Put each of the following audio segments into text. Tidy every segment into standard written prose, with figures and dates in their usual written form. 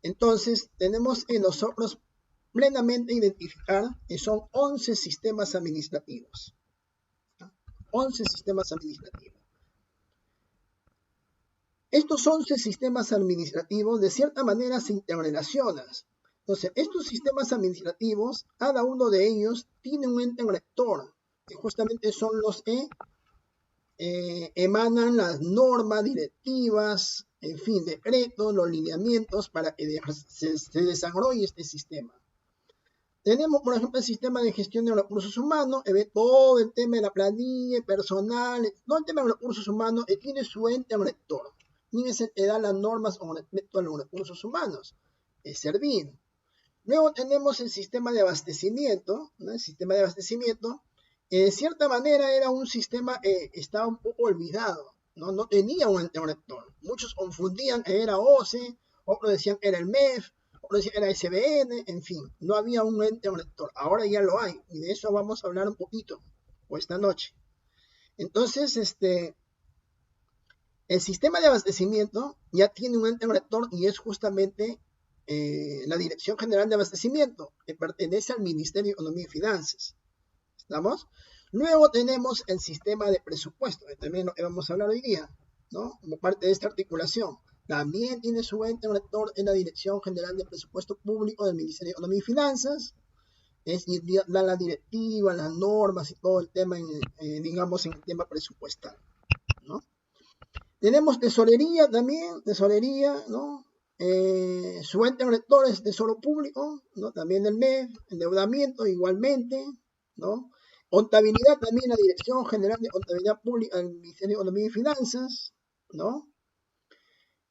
Entonces, tenemos que nosotros plenamente identificar que son 11 sistemas administrativos. 11 sistemas administrativos. Estos 11 sistemas administrativos, de cierta manera, se interrelacionan. Entonces, estos sistemas administrativos, cada uno de ellos tiene un ente rector, que justamente son los que emanan las normas, directivas, en fin, decretos, los lineamientos para que se desarrolle este sistema. Tenemos, por ejemplo, el sistema de gestión de recursos humanos, que ve todo el tema de la planilla, personal, todo el tema de recursos humanos, que tiene su ente rector. ¿Quién es el que da las normas con respecto a los recursos humanos? Es Servin. Luego tenemos el sistema de abastecimiento, ¿no? El sistema de abastecimiento, de cierta manera era un sistema que estaba un poco olvidado, ¿no? No tenía un ente rector. Muchos confundían que era OCE, otros decían que era el MEF, otros decían que era SBN, en fin, no había un ente rector. Ahora ya lo hay, y de eso vamos a hablar un poquito, o esta noche. Entonces, el sistema de abastecimiento ya tiene un ente rector y es justamente la Dirección General de Abastecimiento, que pertenece al Ministerio de Economía y Finanzas. ¿Estamos? Luego tenemos el sistema de presupuesto, que también lo que vamos a hablar hoy día, ¿no? Como parte de esta articulación. También tiene su ente rector en la Dirección General de Presupuesto Público del Ministerio de Economía y Finanzas. Da la directiva, las normas y todo el tema, digamos, en el tema presupuestal, ¿no? Tenemos tesorería también, tesorería, ¿no? Su ente rector es Tesoro Público, ¿no? También el MEF, endeudamiento igualmente, ¿no? Contabilidad también, la Dirección General de Contabilidad Pública del Ministerio de Economía y Finanzas, ¿no?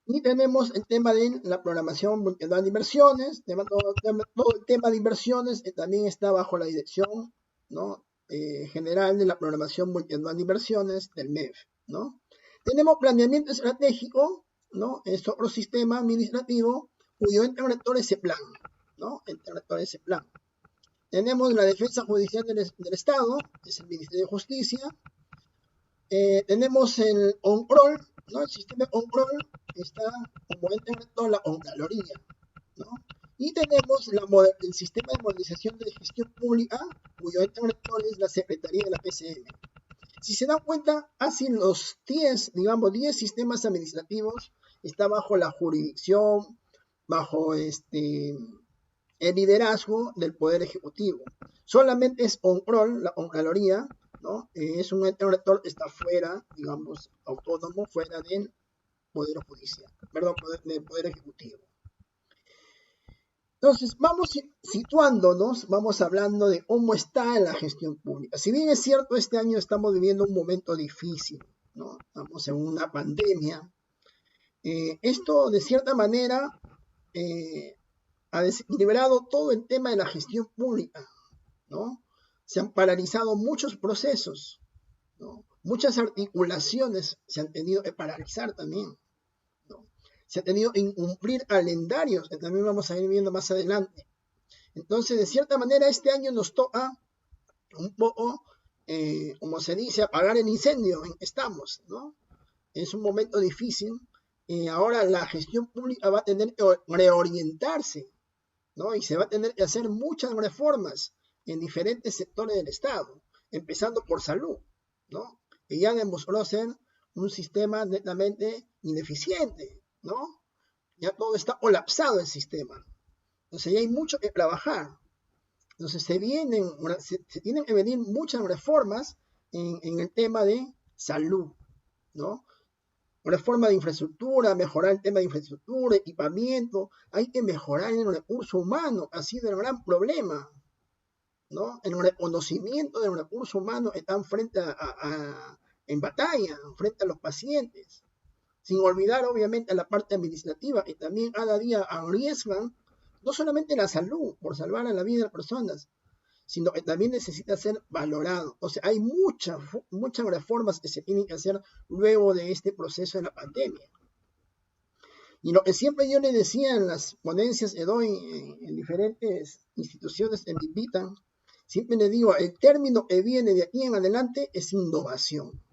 Y tenemos el tema de la programación multianual de inversiones, todo el tema de inversiones también está bajo la dirección, ¿no? General de la programación multianual de inversiones del MEF, ¿no? Tenemos planeamiento estratégico, ¿no? Es otro sistema administrativo cuyo ente rector es CEPLAN, ¿no? Ente rector es CEPLAN. Tenemos la defensa judicial del Estado, que es el Ministerio de Justicia. Tenemos el ONCROL, ¿no? El sistema de ONCROL está como ente rector la Contraloría, ¿no? Y tenemos el sistema de modernización de gestión pública, cuyo ente rector es la Secretaría de la PCM. Si se dan cuenta, así los 10 sistemas administrativos está bajo la jurisdicción, bajo el liderazgo del Poder Ejecutivo. Solamente es ONCROL, la Contraloría, ¿no? Es un ente rector que está fuera, digamos, autónomo, fuera del Poder Judicial, del Poder Ejecutivo. Entonces, vamos situándonos, vamos hablando de cómo está la gestión pública. Si bien es cierto, este año estamos viviendo un momento difícil, ¿no? Estamos en una pandemia. Esto, de cierta manera, ha desequilibrado todo el tema de la gestión pública, ¿no? Se han paralizado muchos procesos, ¿no? Muchas articulaciones se han tenido que paralizar también, ¿no? Se ha tenido que incumplir calendarios, que también vamos a ir viendo más adelante. Entonces, de cierta manera, este año nos toca un poco, como se dice, apagar el incendio en que estamos, ¿no? Es un momento difícil. Ahora la gestión pública va a tener que reorientarse, ¿no? Y se va a tener que hacer muchas reformas en diferentes sectores del Estado, empezando por salud, ¿no? Que ya demostró ser un sistema netamente ineficiente, ¿no? Ya todo está colapsado el sistema. Entonces ya hay mucho que trabajar. Entonces se tienen que venir muchas reformas en el tema de salud, ¿no? Reforma de infraestructura, mejorar el tema de infraestructura, equipamiento, hay que mejorar el recurso humano, ha sido el gran problema, ¿no? El reconocimiento del recurso humano están en batalla, frente a los pacientes, sin olvidar obviamente la parte administrativa, que también cada día arriesgan no solamente la salud por salvar a la vida de las personas, sino que también necesita ser valorado. O sea, hay muchas reformas que se tienen que hacer luego de este proceso de la pandemia. Y lo que siempre yo le decía en las ponencias que doy en diferentes instituciones que me invitan, siempre le digo, el término que viene de aquí en adelante es innovación.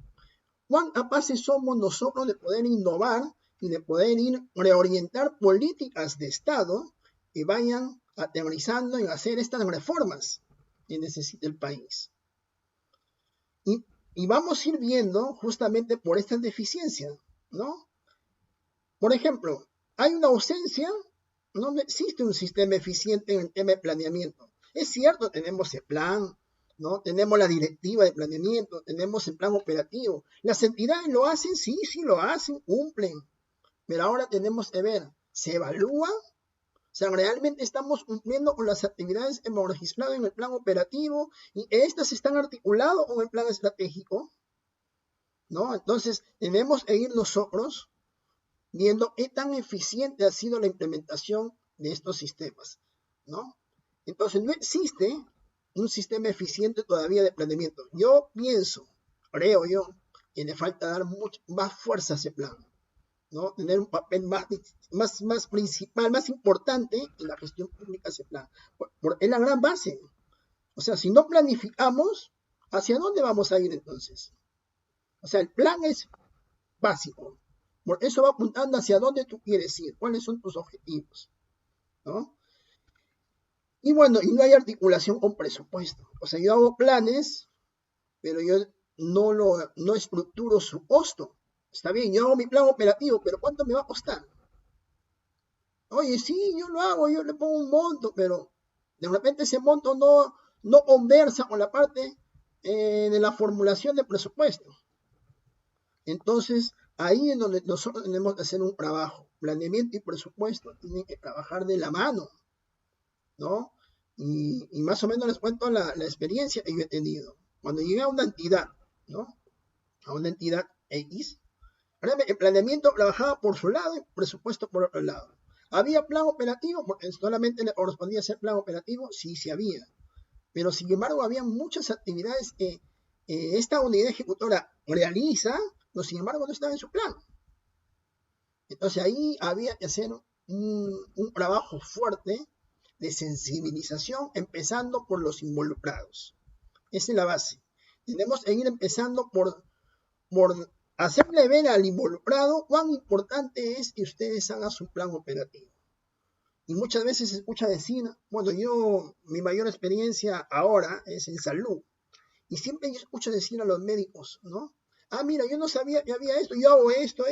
¿Cuán capaces somos nosotros de poder innovar y de poder reorientar políticas de Estado que vayan aterrizando en hacer estas reformas que necesita el país. Y vamos a ir viendo justamente por estas deficiencias, ¿no? Por ejemplo, hay una ausencia, no existe un sistema eficiente en el tema de planeamiento. Es cierto, tenemos el plan, ¿no? Tenemos la directiva de planeamiento, tenemos el plan operativo. ¿Las entidades lo hacen? Sí, sí lo hacen, cumplen. Pero ahora tenemos que ver, ¿se evalúa? O sea, realmente estamos cumpliendo con las actividades que hemos registrado en el plan operativo y estas están articuladas con el plan estratégico, ¿no? Entonces, tenemos que ir nosotros viendo qué tan eficiente ha sido la implementación de estos sistemas, ¿no? Entonces, no existe un sistema eficiente todavía de planeamiento. Yo pienso, creo yo, que le falta dar más fuerza a ese plan, ¿no? Tener un papel más principal, más importante en la gestión pública ese plan. Es la gran base. O sea, si no planificamos, ¿hacia dónde vamos a ir entonces? O sea, el plan es básico. Por eso va apuntando hacia dónde tú quieres ir, cuáles son tus objetivos, ¿no? Y bueno, y no hay articulación con presupuesto. O sea, yo hago planes, pero yo no estructuro su costo. Está bien, yo hago mi plan operativo, pero ¿cuánto me va a costar? Oye, sí, yo lo hago, yo le pongo un monto, pero de repente ese monto no conversa con la parte de la formulación de presupuesto. Entonces, ahí es donde nosotros tenemos que hacer un trabajo. Planeamiento y presupuesto tienen que trabajar de la mano, ¿no? Y más o menos les cuento la experiencia que yo he tenido. Cuando llegué a una entidad, ¿no? A una entidad X, el planeamiento trabajaba por su lado y el presupuesto por otro lado. ¿Había plan operativo? Porque solamente le correspondía hacer plan operativo, sí, sí había. Pero sin embargo, había muchas actividades que esta unidad ejecutora realiza, pero sin embargo no estaba en su plan. Entonces ahí había que hacer un trabajo fuerte de sensibilización, empezando por los involucrados. Esa es la base. Tenemos que ir empezando por hacerle ver al involucrado cuán importante es que ustedes hagan su plan operativo. Y muchas veces se escucha decir, bueno, mi mayor experiencia ahora es en salud. Y siempre yo escucho decir a los médicos, ¿no? Ah, mira, yo no sabía que había esto, yo hago esto.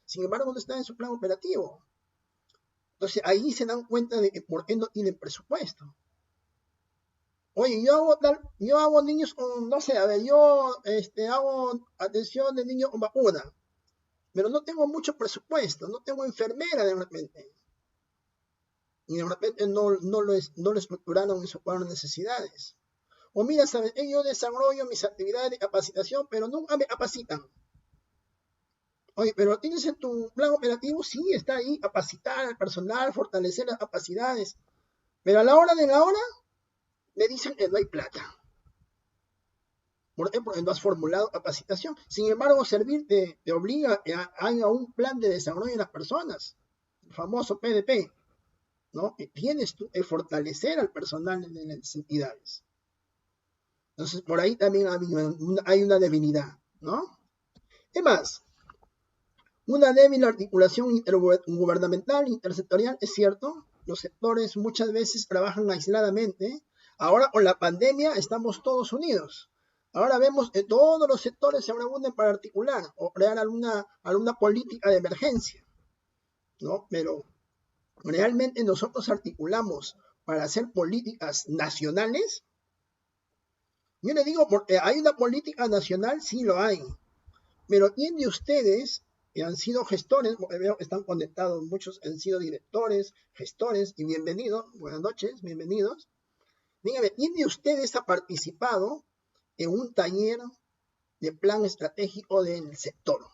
Sin embargo, no está en su plan operativo. Entonces, ahí se dan cuenta de que por qué no tienen presupuesto. Oye, yo hago niños con, no sé, a ver, yo hago atención de niños con vacuna, pero no tengo mucho presupuesto, no tengo enfermera de repente. Y de repente no lo estructuraron en sus necesidades. O mira, ¿sabes? Yo desarrollo mis actividades de capacitación, pero nunca me capacitan. Oye, pero tienes en tu plan operativo, sí, está ahí, capacitar al personal, fortalecer las capacidades. Pero a la hora de la hora, me dicen que no hay plata. ¿Por qué? Porque no has formulado capacitación. Sin embargo, servir te obliga a haya un plan de desarrollo de las personas, el famoso PDP, ¿no? Que tienes tú que fortalecer al personal en las entidades. Entonces, por ahí también hay una debilidad, ¿no? ¿Qué más? Una débil articulación intergubernamental, intersectorial, es cierto. Los sectores muchas veces trabajan aisladamente. Ahora con la pandemia estamos todos unidos. Ahora vemos que todos los sectores se reúnen para articular o crear alguna política de emergencia, ¿no? Pero realmente nosotros articulamos para hacer políticas nacionales. Yo le digo, porque hay una política nacional, sí lo hay. Pero ¿quién de ustedes que han sido gestores, porque veo que están conectados, muchos han sido directores, gestores, y bienvenidos, buenas noches, bienvenidos? Dígame, ¿quién de ustedes ha participado en un taller de plan estratégico del sector?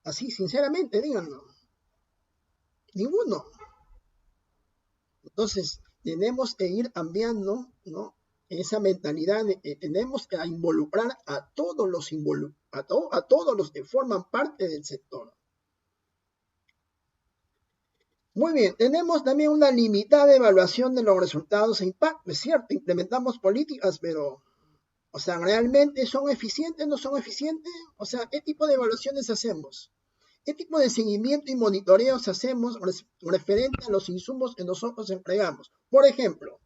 Así, sinceramente, díganlo. Ninguno. Entonces, tenemos que ir cambiando, ¿no? Esa mentalidad de que tenemos que involucrar a todos los que forman parte del sector. Muy bien, tenemos también una limitada evaluación de los resultados e impacto. Es cierto, implementamos políticas, pero, o sea, ¿realmente son eficientes? ¿No son eficientes? O sea, ¿qué tipo de evaluaciones hacemos? ¿Qué tipo de seguimiento y monitoreos hacemos referente a los insumos que nosotros entregamos? Por ejemplo,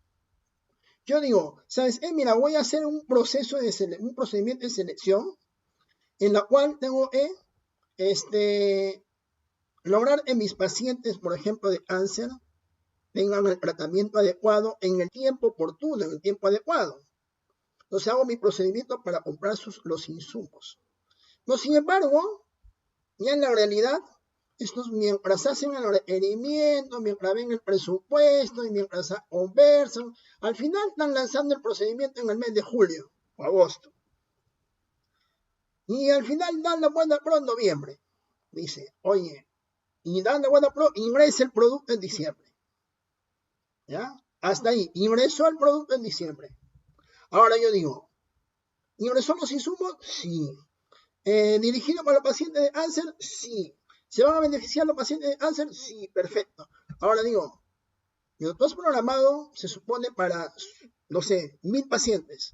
yo digo, ¿sabes? Mira, voy a hacer un procedimiento de selección en la cual tengo que lograr que mis pacientes, por ejemplo, de cáncer, tengan el tratamiento adecuado en el tiempo oportuno, en el tiempo adecuado. Entonces hago mi procedimiento para comprar los insumos. No, sin embargo, ya en la realidad, estos mientras hacen el requerimiento, mientras ven el presupuesto y mientras conversan, al final están lanzando el procedimiento en el mes de julio o agosto. Y al final dan la buena pro en noviembre. Dice, oye, y dan la buena pro, ingresa el producto en diciembre. ¿Ya? Hasta ahí, ingresó el producto en diciembre. Ahora yo digo, ¿ingresó los insumos? Sí. ¿Dirigido para los pacientes de cáncer? Sí. ¿Se van a beneficiar los pacientes de cáncer? Sí, perfecto. Ahora digo, tú has programado, se supone, para, no sé, 1000 pacientes.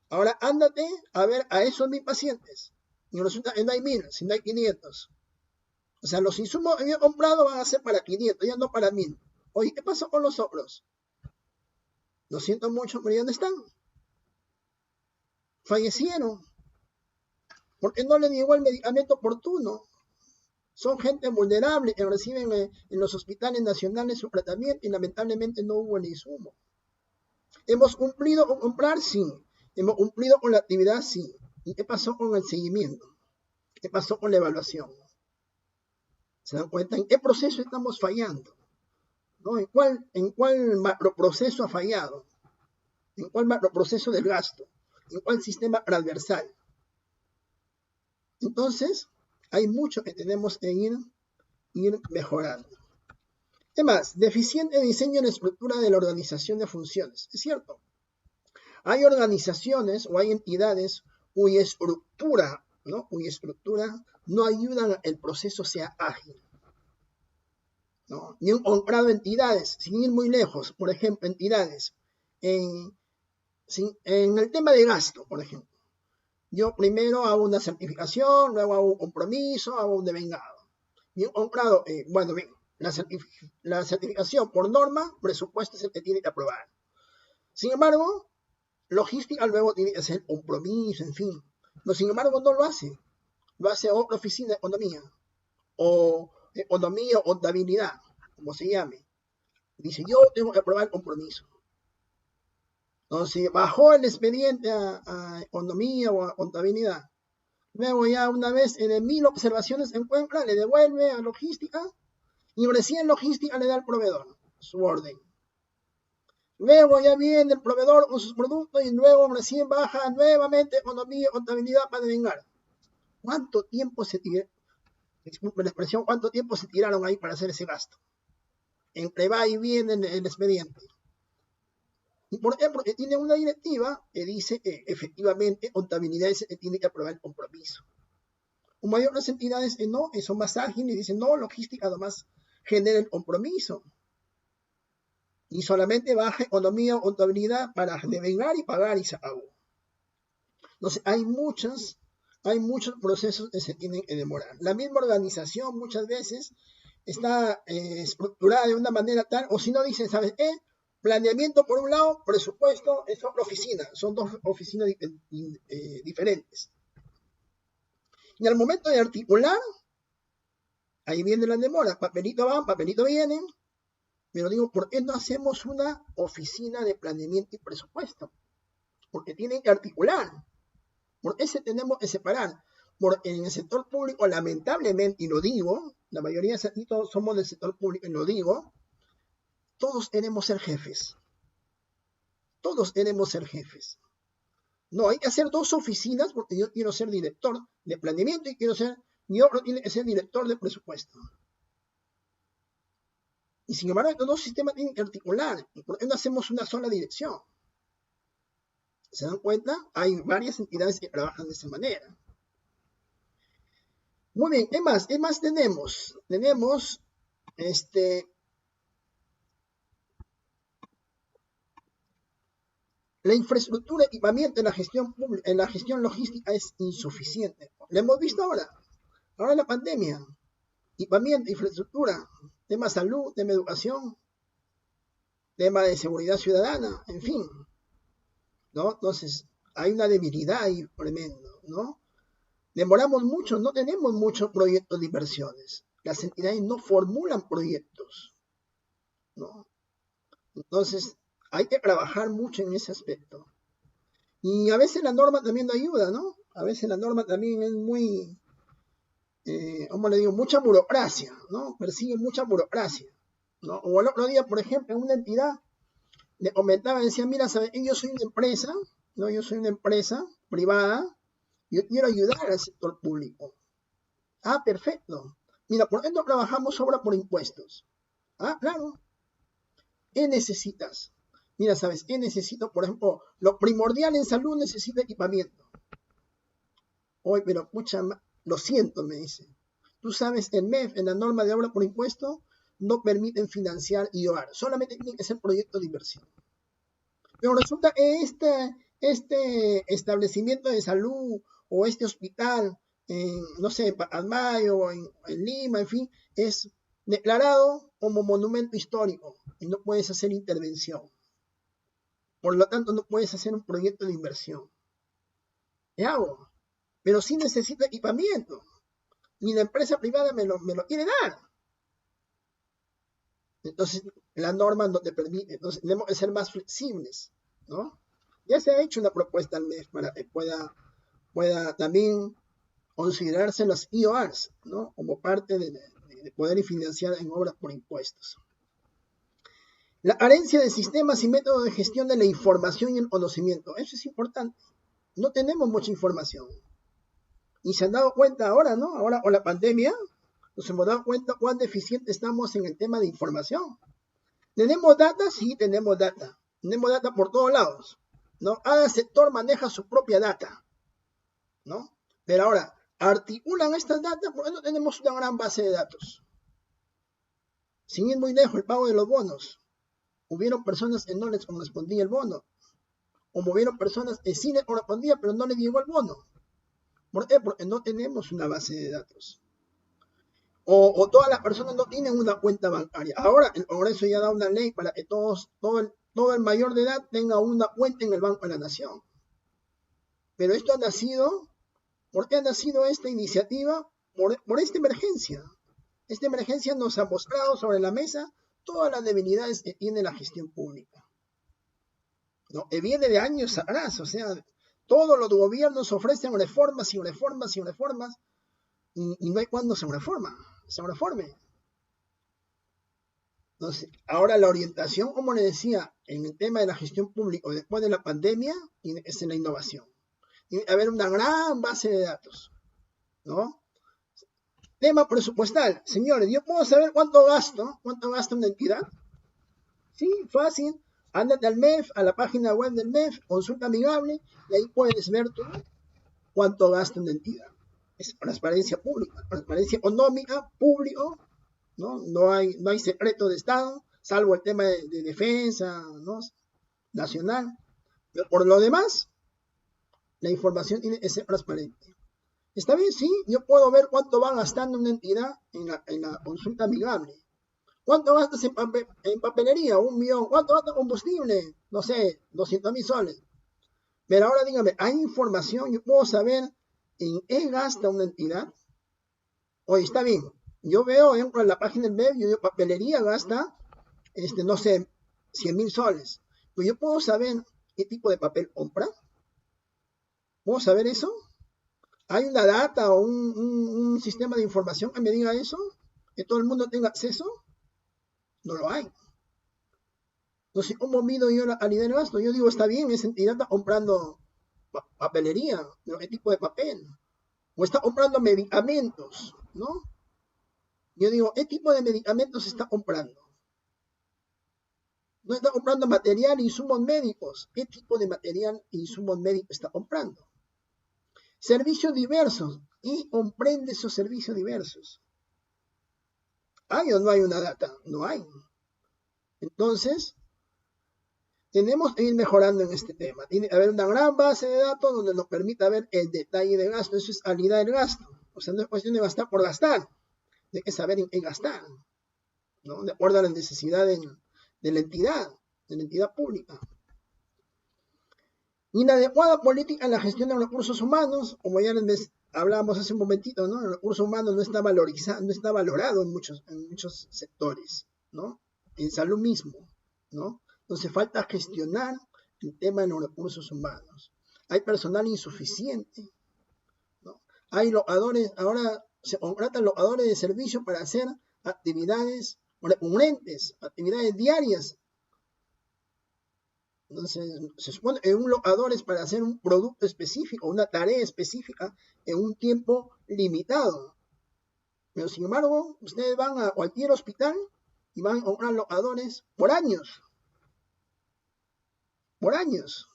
Ahora ándate a ver a esos 1000 pacientes. Y resulta que no hay 1000, sino hay 500. O sea, los insumos que yo he comprado van a ser para 500, ya no para 1000. Oye, ¿qué pasó con los otros? Lo siento mucho, pero ¿y dónde están? Fallecieron. Porque no les llegó el medicamento oportuno. Son gente vulnerable que reciben en los hospitales nacionales su tratamiento y lamentablemente no hubo el insumo. ¿Hemos cumplido con comprar? Sí. ¿Hemos cumplido con la actividad? Sí. ¿Y qué pasó con el seguimiento? ¿Qué pasó con la evaluación? ¿Se dan cuenta en qué proceso estamos fallando? ¿No? ¿En cuál macroproceso ha fallado? ¿En cuál macroproceso del gasto? ¿En cuál sistema transversal? Entonces, hay mucho que tenemos que ir mejorando. Además, deficiente diseño en la estructura de la organización de funciones. Es cierto. Hay organizaciones o hay entidades cuya estructura no ayudan a que el proceso sea ágil. ¿No? Ni un comprado entidades, sin ir muy lejos, por ejemplo, entidades en el tema de gasto, por ejemplo. Yo primero hago una certificación, luego hago un compromiso, hago un devengado. Y un comprado, bueno, bien, la certificación por norma, presupuesto es el que tiene que aprobar. Sin embargo, logística luego tiene que hacer compromiso, en fin. Pero sin embargo, no lo hace. Lo hace otra oficina de economía. O economía o contabilidad, como se llame. Dice, yo tengo que aprobar el compromiso. Entonces, bajó el expediente a economía o a contabilidad. Luego ya una vez en 1000 observaciones se encuentra, le devuelve a logística y recién logística le da al proveedor su orden. Luego ya viene el proveedor con sus productos y luego recién baja nuevamente economía, contabilidad para devengar. ¿Cuánto tiempo disculpe la expresión, cuánto tiempo se tiraron ahí para hacer ese gasto? Entre va y viene el expediente. ¿Y por qué? Porque tiene una directiva que dice que efectivamente contabilidad es el que tiene que aprobar el compromiso. Como hay otras entidades que no, que son más ágiles y dicen, no, logística nomás genera el compromiso. Y solamente baja economía o contabilidad para devengar y pagar y se acabó. Entonces, hay muchos procesos que se tienen que demorar. La misma organización muchas veces está estructurada de una manera tal, o si no dicen, ¿sabes qué? Planeamiento por un lado, presupuesto es otra oficina. Son dos oficinas diferentes. Y al momento de articular, ahí viene la demora. Papelito va, papelito viene. Pero digo, ¿por qué no hacemos una oficina de planeamiento y presupuesto? Porque tienen que articular. ¿Por qué tenemos que separar? Porque en el sector público, lamentablemente, y lo digo, la mayoría de todos somos del sector público, y lo digo, todos queremos ser jefes. Todos queremos ser jefes. No, hay que hacer dos oficinas porque yo quiero ser director de planeamiento y otro tiene que ser director de presupuesto. Y sin embargo, estos dos sistemas tienen que articular. ¿Por qué no hacemos una sola dirección? ¿Se dan cuenta? Hay varias entidades que trabajan de esa manera. Muy bien, ¿qué más? ¿Qué más tenemos? Tenemos la infraestructura equipamiento en la gestión pública, en la gestión logística es insuficiente. ¿Lo hemos visto ahora? Ahora la pandemia, equipamiento, infraestructura, tema salud, tema educación, tema de seguridad ciudadana, en fin, ¿no? Entonces, hay una debilidad ahí tremendo, ¿no? Demoramos mucho, no tenemos muchos proyectos de inversiones. Las entidades no formulan proyectos, ¿no? Entonces, hay que trabajar mucho en ese aspecto. Y a veces la norma también no ayuda, ¿no? A veces la norma también es muy, ¿cómo le digo? Mucha burocracia, ¿no? Persigue mucha burocracia, ¿no? O el otro día, por ejemplo, en una entidad le comentaba, decía, mira, ¿sabes? Yo soy una empresa, ¿no? Yo soy una empresa privada, yo quiero ayudar al sector público. Ah, perfecto. Mira, ¿por qué no trabajamos obra por impuestos? Ah, claro. ¿Qué necesitas? Mira, ¿sabes? ¿Qué necesito? Por ejemplo, lo primordial en salud necesita equipamiento. Oye, pero pucha, lo siento, me dice. Tú sabes, el MEF, en la norma de obra por impuesto, no permiten financiar IOAR. Solamente tiene que ser proyecto de inversión. Pero resulta que este establecimiento de salud o este hospital, no sé, en Pacasmayo o en Lima, en fin, es declarado como monumento histórico y no puedes hacer intervención. Por lo tanto, no puedes hacer un proyecto de inversión. ¿Qué hago? Pero sí necesito equipamiento. Ni la empresa privada me lo quiere dar. Entonces, la norma no te permite. Entonces, tenemos que ser más flexibles, ¿no? Ya se ha hecho una propuesta al mes para que pueda también considerarse las IORs, ¿no? Como parte de poder financiar en obras por impuestos. La carencia de sistemas y métodos de gestión de la información y el conocimiento. Eso es importante. No tenemos mucha información. Y se han dado cuenta ahora, ¿no? Ahora con la pandemia, nos hemos dado cuenta cuán deficiente estamos en el tema de información. ¿Tenemos data? Sí, tenemos data. Tenemos data por todos lados, ¿no? Cada sector maneja su propia data, ¿no? Pero ahora, articulan estas datas porque no tenemos una gran base de datos. Sin ir muy lejos, el pago de los bonos. Hubieron personas que no les correspondía el bono. O hubieron personas que sí les correspondía, pero no les llegó el bono. ¿Por qué? Porque no tenemos una base de datos. O todas las personas no tienen una cuenta bancaria. Ahora el Congreso ya da una ley para que todo el mayor de edad tenga una cuenta en el Banco de la Nación. Pero esto ha nacido, ¿por qué ha nacido esta iniciativa? Por esta emergencia. Esta emergencia nos ha mostrado sobre la mesa todas las debilidades que tiene la gestión pública, ¿no? Que viene de años atrás, o sea, todos los gobiernos ofrecen reformas y reformas y reformas, y no hay cuándo se reforme. Entonces, ahora la orientación, como le decía, en el tema de la gestión pública después de la pandemia, es en la innovación. Tiene que haber una gran base de datos, ¿no? Tema presupuestal. Señores, ¿yo puedo saber cuánto gasta una entidad? Sí, fácil. Ándate al MEF, a la página web del MEF, consulta amigable, y ahí puedes ver tú cuánto gasta una entidad. Es transparencia pública, transparencia económica, público, ¿no? No hay secreto de Estado, salvo el tema de defensa, ¿no? Nacional. Pero por lo demás, la información tiene que ser transparente. Está bien, sí, yo puedo ver cuánto va gastando una entidad en la consulta amigable. ¿Cuánto gastas en papelería? 1 millón. ¿Cuánto gasta combustible? No sé, 200.000 soles. Pero ahora dígame, ¿hay información? Yo puedo saber en qué gasta una entidad. Oye, está bien. Yo veo, entro en la página del web, yo digo, papelería gasta, no sé, 100.000 soles. Pues yo puedo saber qué tipo de papel compra. ¿Puedo saber eso? ¿Hay una data o un sistema de información que me diga eso? ¿Que todo el mundo tenga acceso? No lo hay. Entonces, ¿cómo mido yo la calidad del gasto? Yo digo, está bien, esa entidad está comprando papelería, pero ¿qué tipo de papel? O está comprando medicamentos, ¿no? Yo digo, ¿qué tipo de medicamentos está comprando? No está comprando material e insumos médicos. ¿Qué tipo de material e insumos médicos está comprando? Servicios diversos. ¿Y comprende esos servicios diversos? ¿Hay o no hay una data? No hay. Entonces, tenemos que ir mejorando en este tema. Tiene que haber una gran base de datos donde nos permita ver el detalle de gasto. Eso es calidad del gasto. O sea, no es cuestión de gastar por gastar, hay que saber en qué gastar, ¿no? De acuerdo a las necesidades de la entidad pública. Inadecuada política en la gestión de los recursos humanos, como ya les hablábamos hace un momentito, ¿no? El recurso humano no está valorizado, no está valorado en muchos sectores, ¿no? En salud mismo, ¿no? Entonces falta gestionar el tema de los recursos humanos. Hay personal insuficiente, ¿no? Hay locadores, ahora se contratan locadores de servicio para hacer actividades recurrentes, actividades diarias. Entonces, se supone que un locador es para hacer un producto específico, una tarea específica en un tiempo limitado. Pero sin embargo, ustedes van a cualquier hospital y van a encontrar locadores por años. Por años.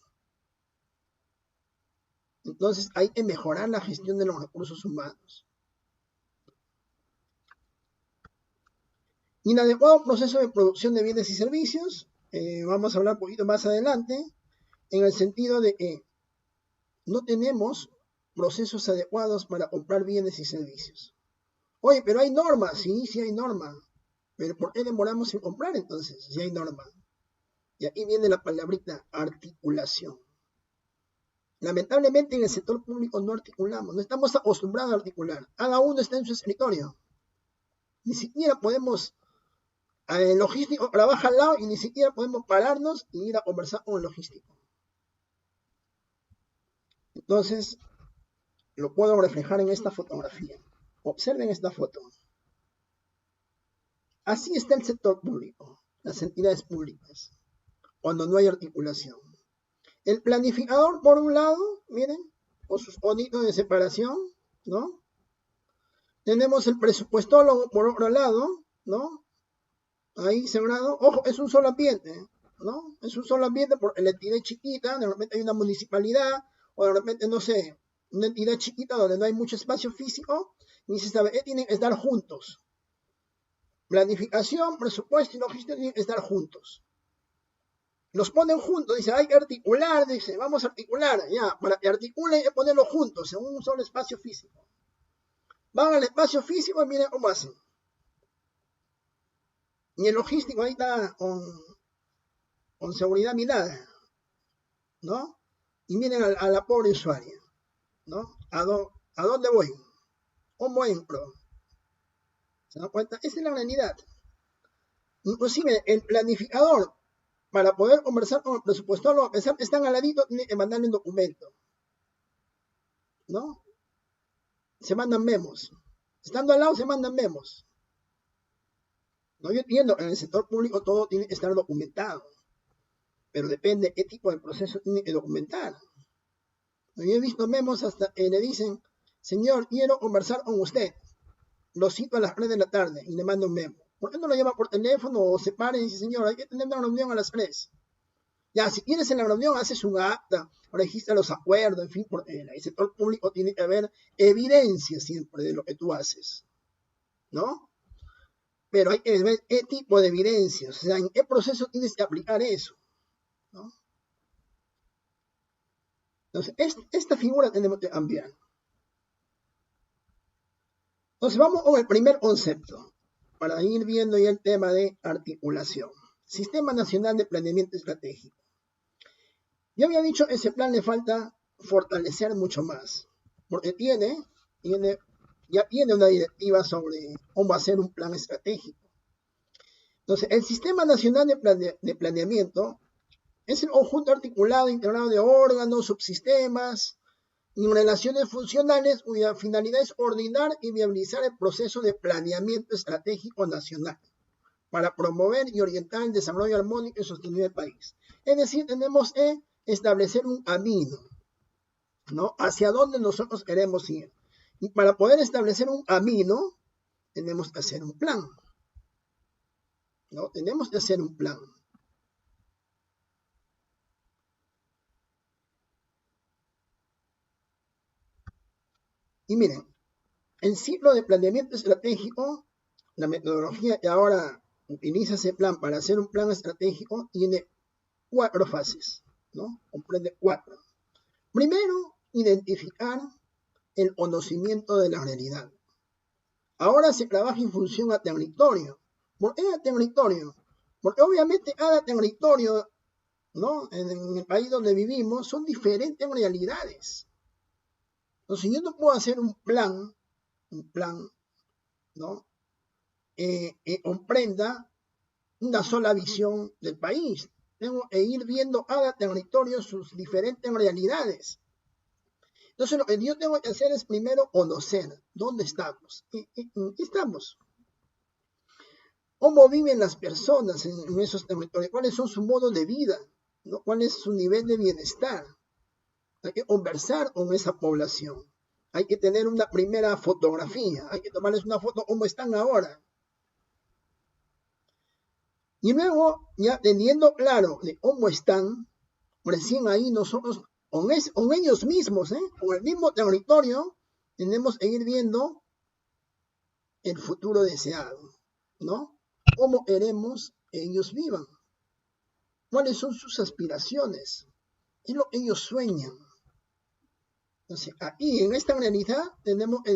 Entonces, hay que mejorar la gestión de los recursos humanos. Inadecuado proceso de producción de bienes y servicios. Vamos a hablar un poquito más adelante, en el sentido de que no tenemos procesos adecuados para comprar bienes y servicios. Oye, pero hay normas, sí hay normas. Pero ¿por qué demoramos en comprar entonces, si hay norma? Y aquí viene la palabrita articulación. Lamentablemente en el sector público no articulamos, no estamos acostumbrados a articular. Cada uno está en su escritorio. Ni siquiera podemos, el logístico trabaja al lado y ni siquiera podemos pararnos y ir a conversar con el logístico. Entonces, lo puedo reflejar en esta fotografía. Observen esta foto. Así está el sector público, las entidades públicas, cuando no hay articulación. El planificador, por un lado, miren, con sus bonitos de separación, ¿no? Tenemos el presupuestólogo, por otro lado, ¿no? Ahí sembrado, ojo, es un solo ambiente, ¿no? Es un solo ambiente porque la entidad es chiquita, de repente hay una municipalidad, o de repente, no sé, una entidad chiquita donde no hay mucho espacio físico, y se sabe, tienen que estar juntos. Planificación, presupuesto y logística tienen que estar juntos. Los ponen juntos, dice, hay que articular, dice, vamos a articular, ya, para que articulen hay que ponerlos juntos en un solo espacio físico. Van al espacio físico y miren cómo hacen. Y el logístico ahí está con seguridad mirada, ¿no? Y miren a la pobre usuaria, ¿no? ¿A dónde voy? ¿Cómo entro? ¿Se dan cuenta? Esa es la realidad. Inclusive el planificador, para poder conversar con el presupuestólogo, a pesar que están al ladito, tiene que mandarle un documento, ¿no? Se mandan memos. Estando al lado se mandan memos. No, yo entiendo, en el sector público todo tiene que estar documentado, pero depende qué tipo de proceso tiene que documentar. Yo he visto memos hasta que le dicen, señor, quiero conversar con usted. Lo cito a las 3 de la tarde y le mando un memo. ¿Por qué no lo llama por teléfono o se para y dice, señor, hay que tener una reunión a las 3? Ya, si quieres en la reunión, haces un acta, registra los acuerdos, en fin, porque en el sector público tiene que haber evidencia siempre de lo que tú haces, ¿no? Pero hay que ver qué tipo de evidencia, o sea, en qué proceso tienes que aplicar eso, ¿no? Entonces, esta figura tenemos que cambiar. Entonces, vamos con el primer concepto, para ir viendo ya el tema de articulación. Sistema Nacional de Planeamiento Estratégico. Yo había dicho, ese plan le falta fortalecer mucho más, porque ya tiene una directiva sobre cómo hacer un plan estratégico. Entonces, el Sistema Nacional de Planeamiento es el conjunto articulado e integrado de órganos, subsistemas y relaciones funcionales cuya finalidad es coordinar y viabilizar el proceso de planeamiento estratégico nacional para promover y orientar el desarrollo armónico y sostenible del país. Es decir, tenemos que establecer un camino, ¿no? Hacia dónde nosotros queremos ir. Y para poder establecer un camino, tenemos que hacer un plan, ¿no? Tenemos que hacer un plan. Y miren, el ciclo de planeamiento estratégico, la metodología que ahora utiliza ese plan para hacer un plan estratégico, tiene 4 fases, ¿no? Comprende 4. Primero, identificar el conocimiento de la realidad. Ahora se trabaja en función a territorio. ¿Por qué a territorio? Porque obviamente cada territorio, ¿no?, en el país donde vivimos son diferentes realidades. Entonces yo no puedo hacer un plan, ¿no?, comprenda una sola visión del país. Tengo que ir viendo cada territorio sus diferentes realidades. Entonces lo que yo tengo que hacer es primero conocer dónde estamos. Estamos. ¿Cómo viven las personas en esos territorios? ¿Cuáles son su modo de vida? ¿No? ¿Cuál es su nivel de bienestar? Hay que conversar con esa población. Hay que tener una primera fotografía. Hay que tomarles una foto cómo están ahora. Y luego, ya teniendo claro de cómo están, recién ahí nosotros, con ellos mismos, con el mismo territorio, tenemos que ir viendo el futuro deseado, ¿no? ¿Cómo queremos que ellos vivan? ¿Cuáles son sus aspiraciones? ¿Qué es lo que ellos sueñan? Entonces, aquí, en esta realidad, tenemos que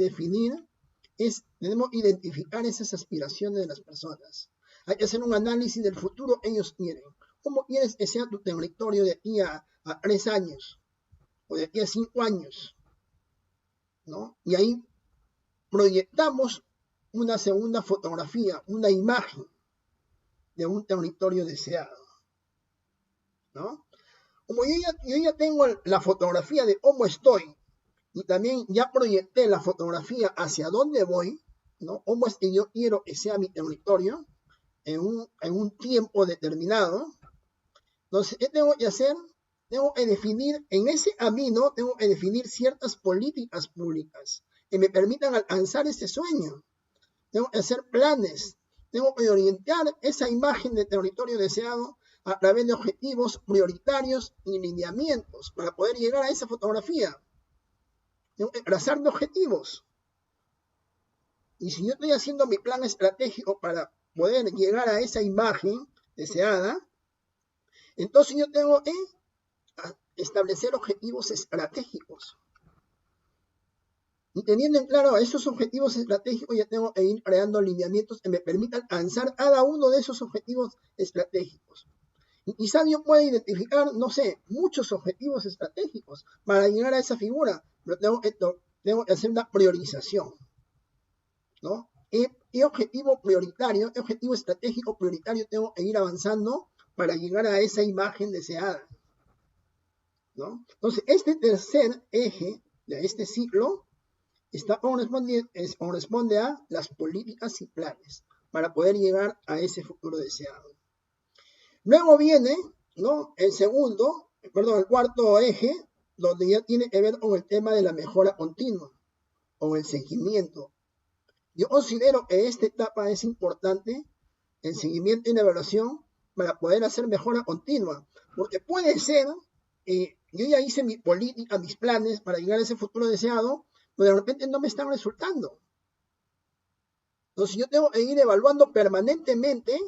tenemos que identificar esas aspiraciones de las personas. Hay que hacer un análisis del futuro que ellos quieren. ¿Cómo quieres que sea tu territorio de aquí a 3 años? O de aquí a 5 años, ¿no? Y ahí proyectamos una segunda fotografía, una imagen de un territorio deseado, ¿no? Como yo ya tengo la fotografía de cómo estoy, y también ya proyecté la fotografía hacia dónde voy, ¿no? Cómo es que yo quiero que sea mi territorio en un tiempo determinado. Entonces, ¿qué tengo que hacer? Tengo que definir, en ese camino, tengo que definir ciertas políticas públicas que me permitan alcanzar ese sueño. Tengo que hacer planes, tengo que orientar esa imagen de territorio deseado a través de objetivos prioritarios y lineamientos para poder llegar a esa fotografía. Tengo que trazar de objetivos. Y si yo estoy haciendo mi plan estratégico para poder llegar a esa imagen deseada, entonces yo tengo que establecer objetivos estratégicos. Y teniendo en claro esos objetivos estratégicos, ya tengo que ir creando lineamientos que me permitan alcanzar cada uno de esos objetivos estratégicos. Y quizás yo pueda identificar, no sé, muchos objetivos estratégicos para llegar a esa figura, pero tengo que hacer una priorización, ¿no? ¿Qué objetivo prioritario, qué objetivo estratégico prioritario tengo que ir avanzando para llegar a esa imagen deseada, ¿no? Entonces, este tercer eje de este ciclo corresponde a las políticas y planes para poder llegar a ese futuro deseado. Luego viene, ¿no?, el cuarto eje, donde ya tiene que ver con el tema de la mejora continua, con el seguimiento. Yo considero que esta etapa es importante, el seguimiento y la evaluación, para poder hacer mejora continua, porque puede ser, yo ya hice mi política, mis planes para llegar a ese futuro deseado, pero de repente no me están resultando. Entonces yo tengo que ir evaluando permanentemente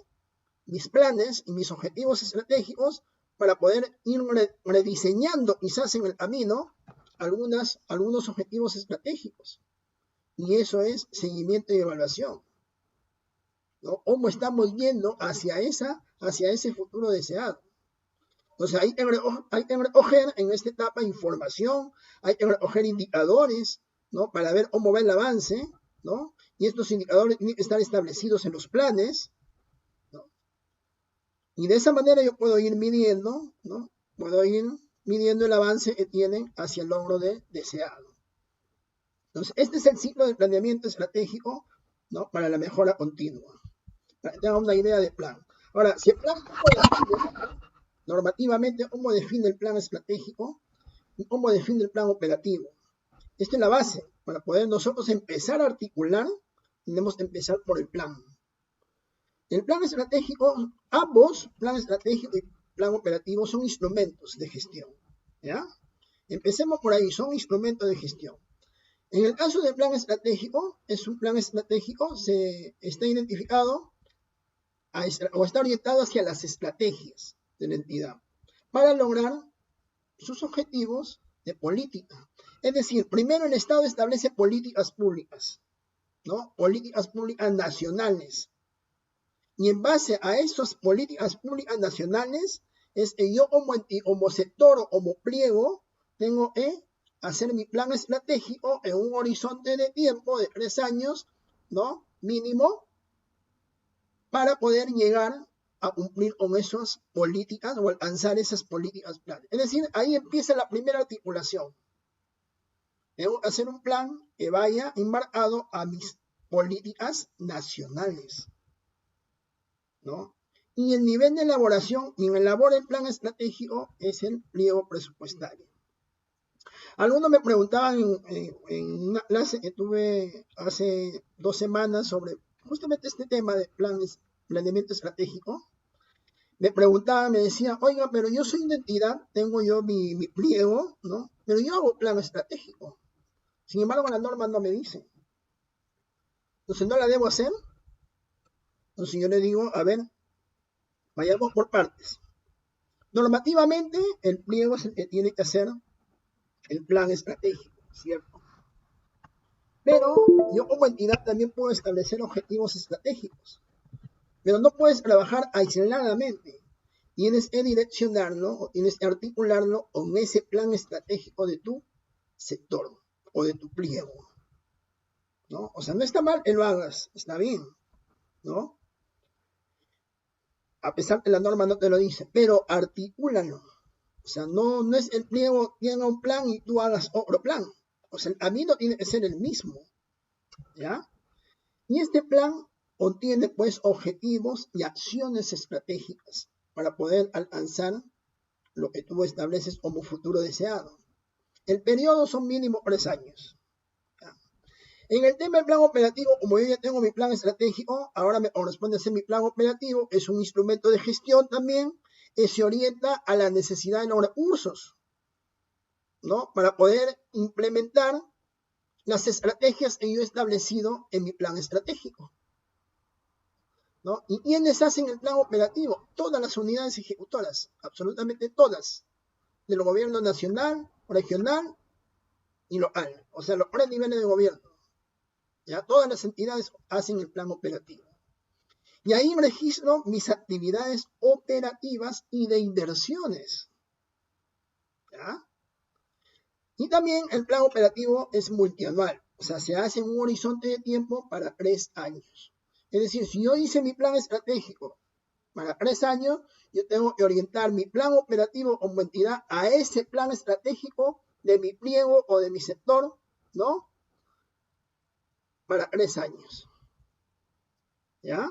mis planes y mis objetivos estratégicos para poder ir rediseñando quizás en el camino algunos objetivos estratégicos. Y eso es seguimiento y evaluación, ¿no? ¿Cómo estamos yendo hacia ese futuro deseado? Entonces hay que recoger en esta etapa información, hay que recoger indicadores, ¿no?, para ver cómo va el avance, ¿no? Y estos indicadores tienen que estar establecidos en los planes, ¿no? Y de esa manera yo puedo ir midiendo, ¿no? Puedo ir midiendo el avance que tienen hacia el logro deseado. Entonces, este es el ciclo de planeamiento estratégico, ¿no?, para la mejora continua. Para que tengan una idea de plan. Ahora, si el plan normativamente, ¿cómo define el plan estratégico y cómo define el plan operativo? Esta es la base. Para poder nosotros empezar a articular, tenemos que empezar por el plan. El plan estratégico, ambos, plan estratégico y plan operativo, son instrumentos de gestión, ¿ya? Empecemos por ahí, son instrumentos de gestión. En el caso del plan estratégico, es un plan estratégico, está identificado o está orientado hacia las estrategias de la entidad para lograr sus objetivos de política. Es decir, primero el Estado establece políticas públicas, ¿no? Políticas públicas nacionales. Y en base a esas políticas públicas nacionales, es que yo como sector o como pliego tengo que hacer mi plan estratégico en un horizonte de tiempo de 3 años, ¿no? Mínimo, para poder llegar a cumplir con esas políticas o alcanzar esas políticas planes. Es decir, ahí empieza la primera articulación. Debo hacer un plan que vaya enmarcado a mis políticas nacionales, ¿no? Y el nivel de elaboración, quien elabora el plan estratégico es el pliego presupuestario. Algunos me preguntaban en una clase que tuve hace 2 semanas sobre justamente este tema de planeamiento estratégico. Me preguntaban, me decían, oiga, pero yo soy una entidad, tengo yo mi pliego, ¿no? Pero yo hago plan estratégico. Sin embargo, la norma no me dice. Entonces, ¿no la debo hacer? Entonces yo le digo, a ver, vayamos por partes. Normativamente, el pliego es el que tiene que hacer el plan estratégico, ¿cierto? Pero yo como entidad también puedo establecer objetivos estratégicos. Pero no puedes trabajar aisladamente. Tienes que direccionarlo o tienes que articularlo con ese plan estratégico de tu sector o de tu pliego, ¿no? O sea, no está mal que lo hagas, está bien, ¿no? A pesar que la norma no te lo dice, pero articúlalo. O sea, no es el pliego tenga un plan y tú hagas otro plan. O sea, el camino tiene que ser el mismo, ¿ya? Y este plan contiene, pues, objetivos y acciones estratégicas para poder alcanzar lo que tú estableces como futuro deseado. El periodo son mínimo 3 años. ¿Ya? En el tema del plan operativo, como yo ya tengo mi plan estratégico, ahora me corresponde hacer mi plan operativo, es un instrumento de gestión también, que se orienta a la necesidad de los recursos, ¿no? Para poder implementar las estrategias que yo he establecido en mi plan estratégico, ¿no? ¿Y quiénes hacen el plan operativo? Todas las unidades ejecutoras, absolutamente todas, del gobierno nacional, regional y local, o sea, los 3 niveles de gobierno. Ya todas las entidades hacen el plan operativo. Y ahí registro mis actividades operativas y de inversiones. ¿Ya? Y también el plan operativo es multianual, o sea, se hace en un horizonte de tiempo para 3 años. Es decir, si yo hice mi plan estratégico para 3 años, yo tengo que orientar mi plan operativo como entidad a ese plan estratégico de mi pliego o de mi sector, ¿no? Para 3 años. ¿Ya?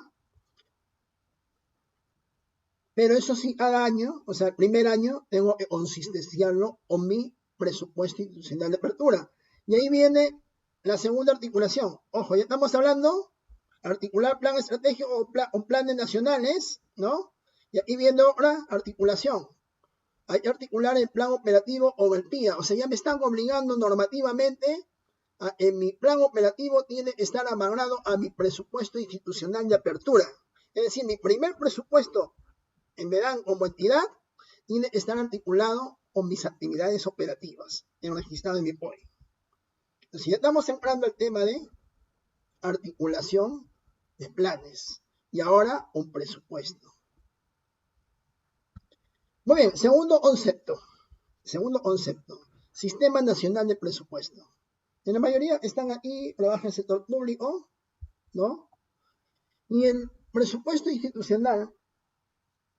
Pero eso sí, cada año, o sea, el primer año, tengo que consistenciarlo con mi presupuesto institucional de apertura. Y ahí viene la segunda articulación. Ojo, ya estamos hablando articular plan estratégico o planes nacionales, ¿no? Y aquí viene otra articulación. Hay que articular el plan operativo o el PIA. O sea, ya me están obligando normativamente en mi plan operativo tiene que estar amarrado a mi presupuesto institucional de apertura. Es decir, mi primer presupuesto en verano como entidad tiene que estar articulado con mis actividades operativas en registrado en mi POE. Entonces ya estamos entrando al tema de articulación de planes y ahora un presupuesto. Muy bien, segundo concepto, Sistema Nacional de Presupuesto. En la mayoría están aquí, trabajan en el sector público, ¿no? Y el presupuesto institucional,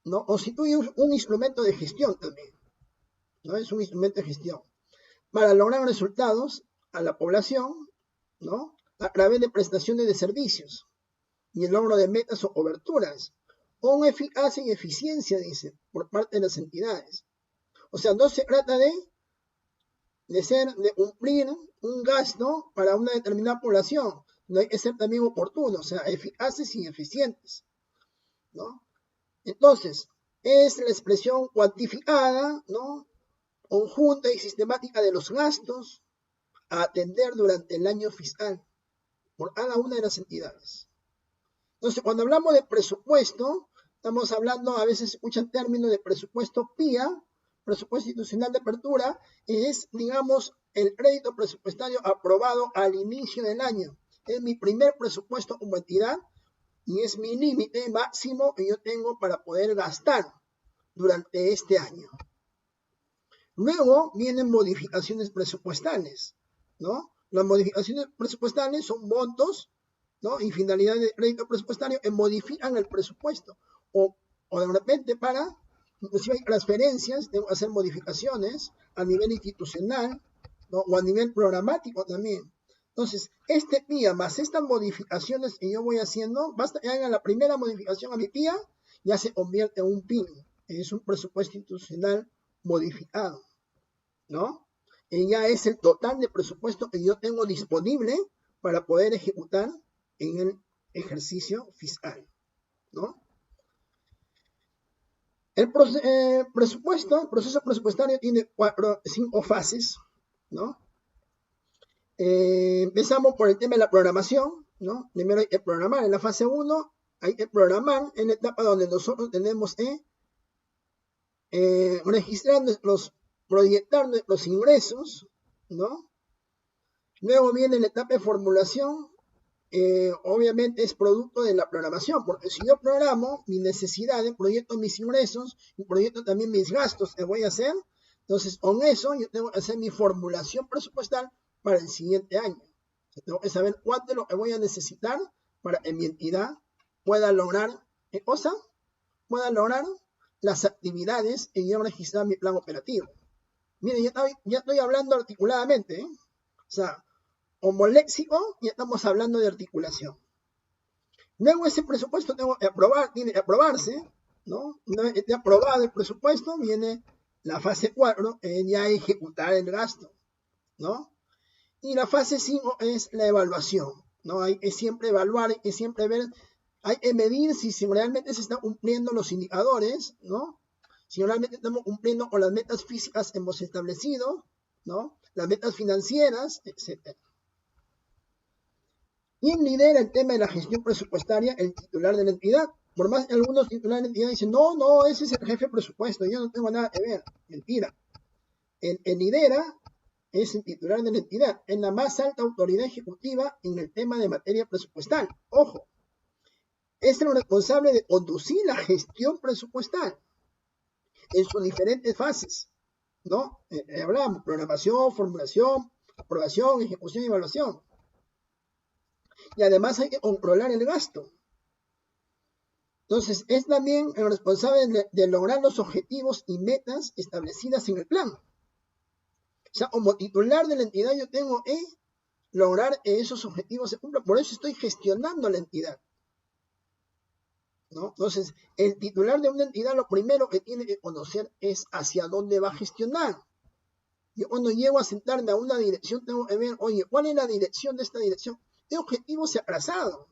¿no? Constituye un instrumento de gestión también, ¿no? Es un instrumento de gestión para lograr resultados a la población, ¿no? A través de prestaciones de servicios y el logro de metas o coberturas, con eficacia y eficiencia, dice, por parte de las entidades. O sea, no se trata de cumplir un gasto para una determinada población, no hay que ser también oportuno, o sea, eficaces y eficientes, ¿no? Entonces, es la expresión cuantificada, ¿no? Conjunta y sistemática de los gastos a atender durante el año fiscal por cada una de las entidades. Entonces, cuando hablamos de presupuesto, estamos hablando, a veces se escuchan términos de presupuesto PIA, presupuesto institucional de apertura es, digamos, el crédito presupuestario aprobado al inicio del año. Es mi primer presupuesto como entidad y es mi límite máximo que yo tengo para poder gastar durante este año. Luego vienen modificaciones presupuestales, ¿no? Las modificaciones presupuestales son montos, ¿no? Y finalidades de crédito presupuestario que modifican el presupuesto. O de repente inclusive hay transferencias, tengo que hacer modificaciones a nivel institucional, ¿no? O a nivel programático también. Entonces, este PIA más estas modificaciones que yo voy haciendo, basta que haga la primera modificación a mi PIA, ya se convierte en un PIN, es un presupuesto institucional modificado, ¿no? Y ya es el total de presupuesto que yo tengo disponible para poder ejecutar en el ejercicio fiscal, ¿no? El proceso presupuestario tiene 5 fases, ¿no? Empezamos por el tema de la programación, ¿no? Primero hay que programar en la fase 1, hay que programar en la etapa donde nosotros tenemos que registrar proyectar los ingresos, ¿no? Luego viene la etapa de formulación, obviamente es producto de la programación, porque si yo programo mis necesidades, proyecto mis ingresos y proyecto también mis gastos que voy a hacer, entonces con eso yo tengo que hacer mi formulación presupuestal para el siguiente año. Tengo que saber cuánto es lo que voy a necesitar para que mi entidad pueda lograr, ¿qué cosa? Pueda lograr las actividades que yo registrar en mi plan operativo. Miren, ya estoy hablando articuladamente, ¿eh? O sea, como léxico, ya estamos hablando de articulación. Luego ese presupuesto tiene que aprobarse, ¿no? Una vez que esté aprobado el presupuesto, viene la fase 4, ya ejecutar el gasto, ¿no? Y la fase 5 es la evaluación, ¿no? Hay que siempre evaluar, hay que siempre ver, hay que medir si realmente se están cumpliendo los indicadores, ¿no? Si realmente estamos cumpliendo con las metas físicas que hemos establecido, ¿no? Las metas financieras, etc. ¿Quién lidera el tema de la gestión presupuestaria? El titular de la entidad. Por más que algunos titulares de la entidad dicen, no, ese es el jefe de presupuesto, yo no tengo nada que ver. Mentira. El lidera es el titular de la entidad, es la más alta autoridad ejecutiva en el tema de materia presupuestal. Ojo, es el responsable de conducir la gestión presupuestal en sus diferentes fases, ¿no? Hablamos, programación, formulación, aprobación, ejecución y evaluación. Y además hay que controlar el gasto. Entonces, es también el responsable de lograr los objetivos y metas establecidas en el plan. O sea, como titular de la entidad yo tengo que lograr que esos objetivos se cumplan. Por eso estoy gestionando la entidad, ¿no? Entonces, el titular de una entidad lo primero que tiene que conocer es hacia dónde va a gestionar. Yo cuando llego a sentarme a una dirección tengo que ver, oye, ¿cuál es la dirección de esta dirección? ¿Qué objetivo se ha trazado?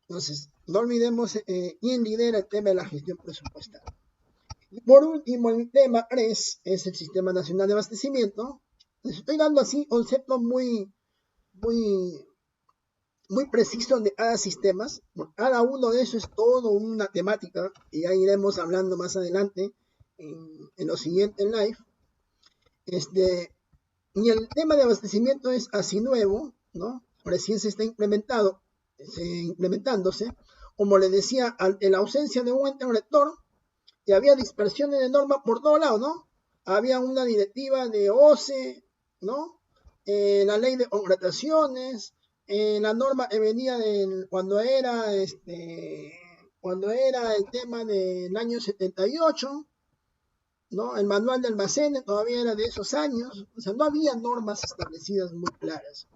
Entonces, no olvidemos quién lidera el tema de la gestión presupuestal. Y por último, el tema 3 es el Sistema Nacional de Abastecimiento. Les estoy dando así conceptos muy precisos de cada sistema. Cada uno de esos es todo una temática y ya iremos hablando más adelante en los siguientes live. Y el tema de abastecimiento es así nuevo, ¿no? Recién se está implementándose. Como les decía, ante la ausencia de un ente rector, y había dispersiones de normas por todos lados, ¿no? Había una directiva de OCE, ¿no? La ley de contrataciones, la norma que venía cuando era el tema del año 78, ¿no? El manual de almacenes todavía era de esos años, o sea, no había normas establecidas muy claras,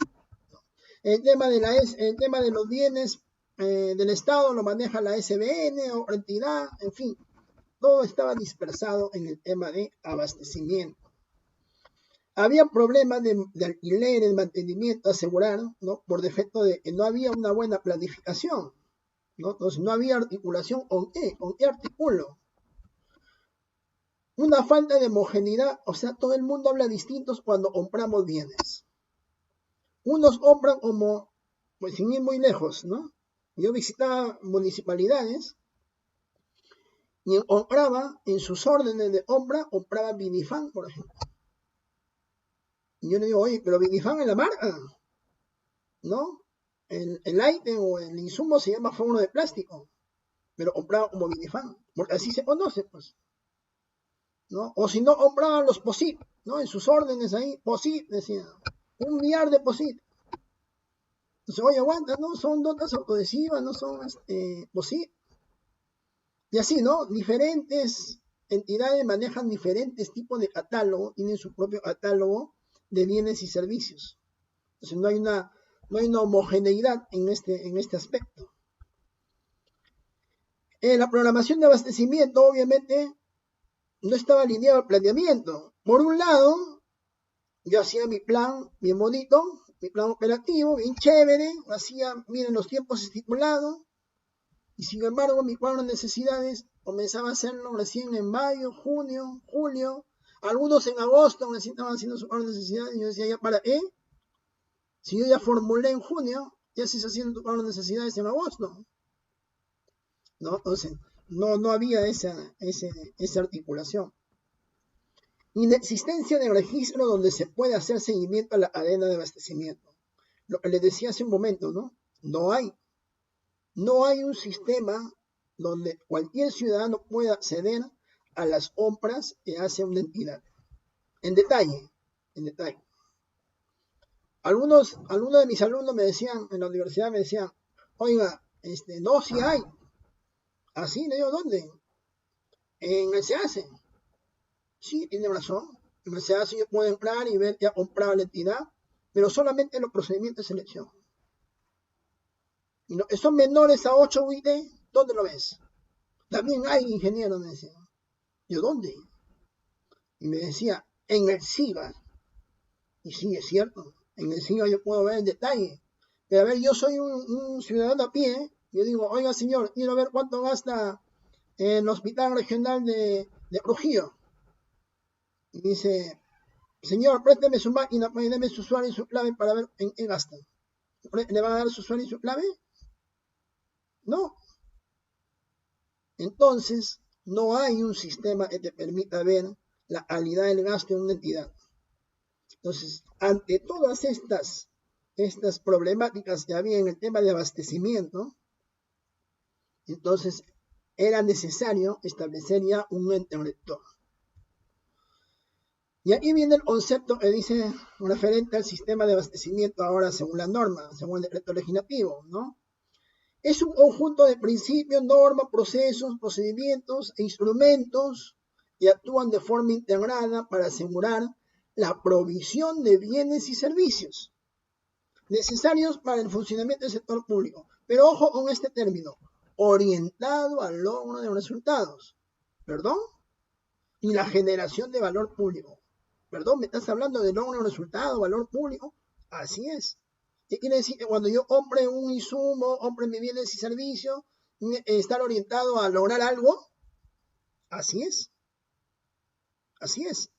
¿no? El tema de los bienes del Estado lo maneja la SBN o entidad, en fin, todo estaba dispersado en el tema de abastecimiento. Había problemas de alquileres, mantenimiento, asegurar, ¿no? Por defecto de que no había una buena planificación, ¿no? Entonces no había articulación con qué articulo. Una falta de homogeneidad, o sea, todo el mundo habla distintos cuando compramos bienes. Unos compran como, pues sin ir muy lejos, ¿no? Yo visitaba municipalidades Y compraba, en sus órdenes de compra, compraba Vinifan, por ejemplo. Y yo le digo, oye, pero Vinifan es la marca, ¿no? El ítem o el insumo se llama fósforo de plástico, pero compraba como Vinifan, porque así se conoce, pues, ¿no? O si no, compraban los POSIT, ¿no? En sus órdenes ahí, POSIT, decía, 1 millar de POSIT. Entonces, oye, aguanta, no son notas autoadhesivas, no son POSIT. Y así, ¿no? Diferentes entidades manejan diferentes tipos de catálogo, tienen su propio catálogo de bienes y servicios. Entonces no hay una homogeneidad en este aspecto. La programación de abastecimiento, obviamente, no estaba alineado al planeamiento. Por un lado, yo hacía mi plan bien bonito, mi plan operativo, bien chévere, hacía, miren, los tiempos estipulados, y sin embargo, mi cuadro de necesidades comenzaba a hacerlo recién en mayo, junio, julio, algunos en agosto recién estaban haciendo su cuadro de necesidades, y yo decía, ¿ya para qué? Si yo ya formulé en junio, ya se está haciendo tu cuadro de necesidades en agosto, ¿no? Entonces, no había esa articulación. Inexistencia de registro donde se puede hacer seguimiento a la cadena de abastecimiento. Lo que les decía hace un momento, ¿no? No hay un sistema donde cualquier ciudadano pueda acceder a las compras que hace una entidad. En detalle. Algunos de mis alumnos me decían, en la universidad me decían, oiga, no, si hay. Así, le digo, ¿dónde? En el SEACE. Sí, tiene razón. En el SEACE yo puedo entrar y ver que ha comprado la entidad, pero solamente en los procedimientos de selección. Y no, son menores a 8 UIT, ¿dónde lo ves? También hay ingeniero, me decía. Yo, ¿dónde? Y me decía, en el SIGA. Y sí, es cierto. En el SIGA yo puedo ver en detalle. Pero a ver, yo soy un ciudadano a pie. Yo digo, oiga, señor, quiero ver cuánto gasta el Hospital Regional de Trujillo. Y dice, señor, présteme su máquina, déme su usuario y su clave para ver en qué gasta. ¿Le van a dar su usuario y su clave? No. Entonces, no hay un sistema que te permita ver la calidad del gasto en una entidad. Entonces, ante todas estas problemáticas que había en el tema de abastecimiento, entonces era necesario establecer ya un ente rector. Y aquí viene el concepto que dice referente al sistema de abastecimiento ahora según la norma, según el decreto legislativo, ¿no? Es un conjunto de principios, normas, procesos, procedimientos e instrumentos que actúan de forma integrada para asegurar la provisión de bienes y servicios necesarios para el funcionamiento del sector público. Pero ojo con este término, orientado al logro de resultados. ¿Perdón? Y la generación de valor público. Perdón, ¿me estás hablando de logro de resultado, valor público? Así es. ¿Qué quiere decir? Que cuando yo compre un insumo, compre mis bienes y servicios, estar orientado a lograr algo. Así es. Así es.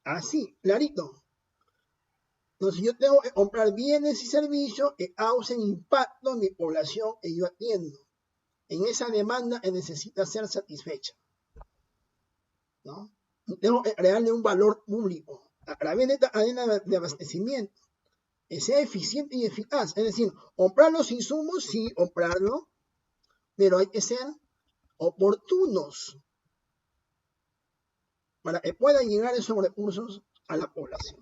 Así, clarito. Entonces yo tengo que comprar bienes y servicios que causen impacto en mi población que yo atiendo, en esa demanda que necesita ser satisfecha, ¿no? Tengo que crearle un valor público a través de esta cadena de abastecimiento, que sea eficiente y eficaz. Es decir, comprar los insumos, sí, comprarlo, pero hay que ser oportunos para que puedan llegar esos recursos a la población.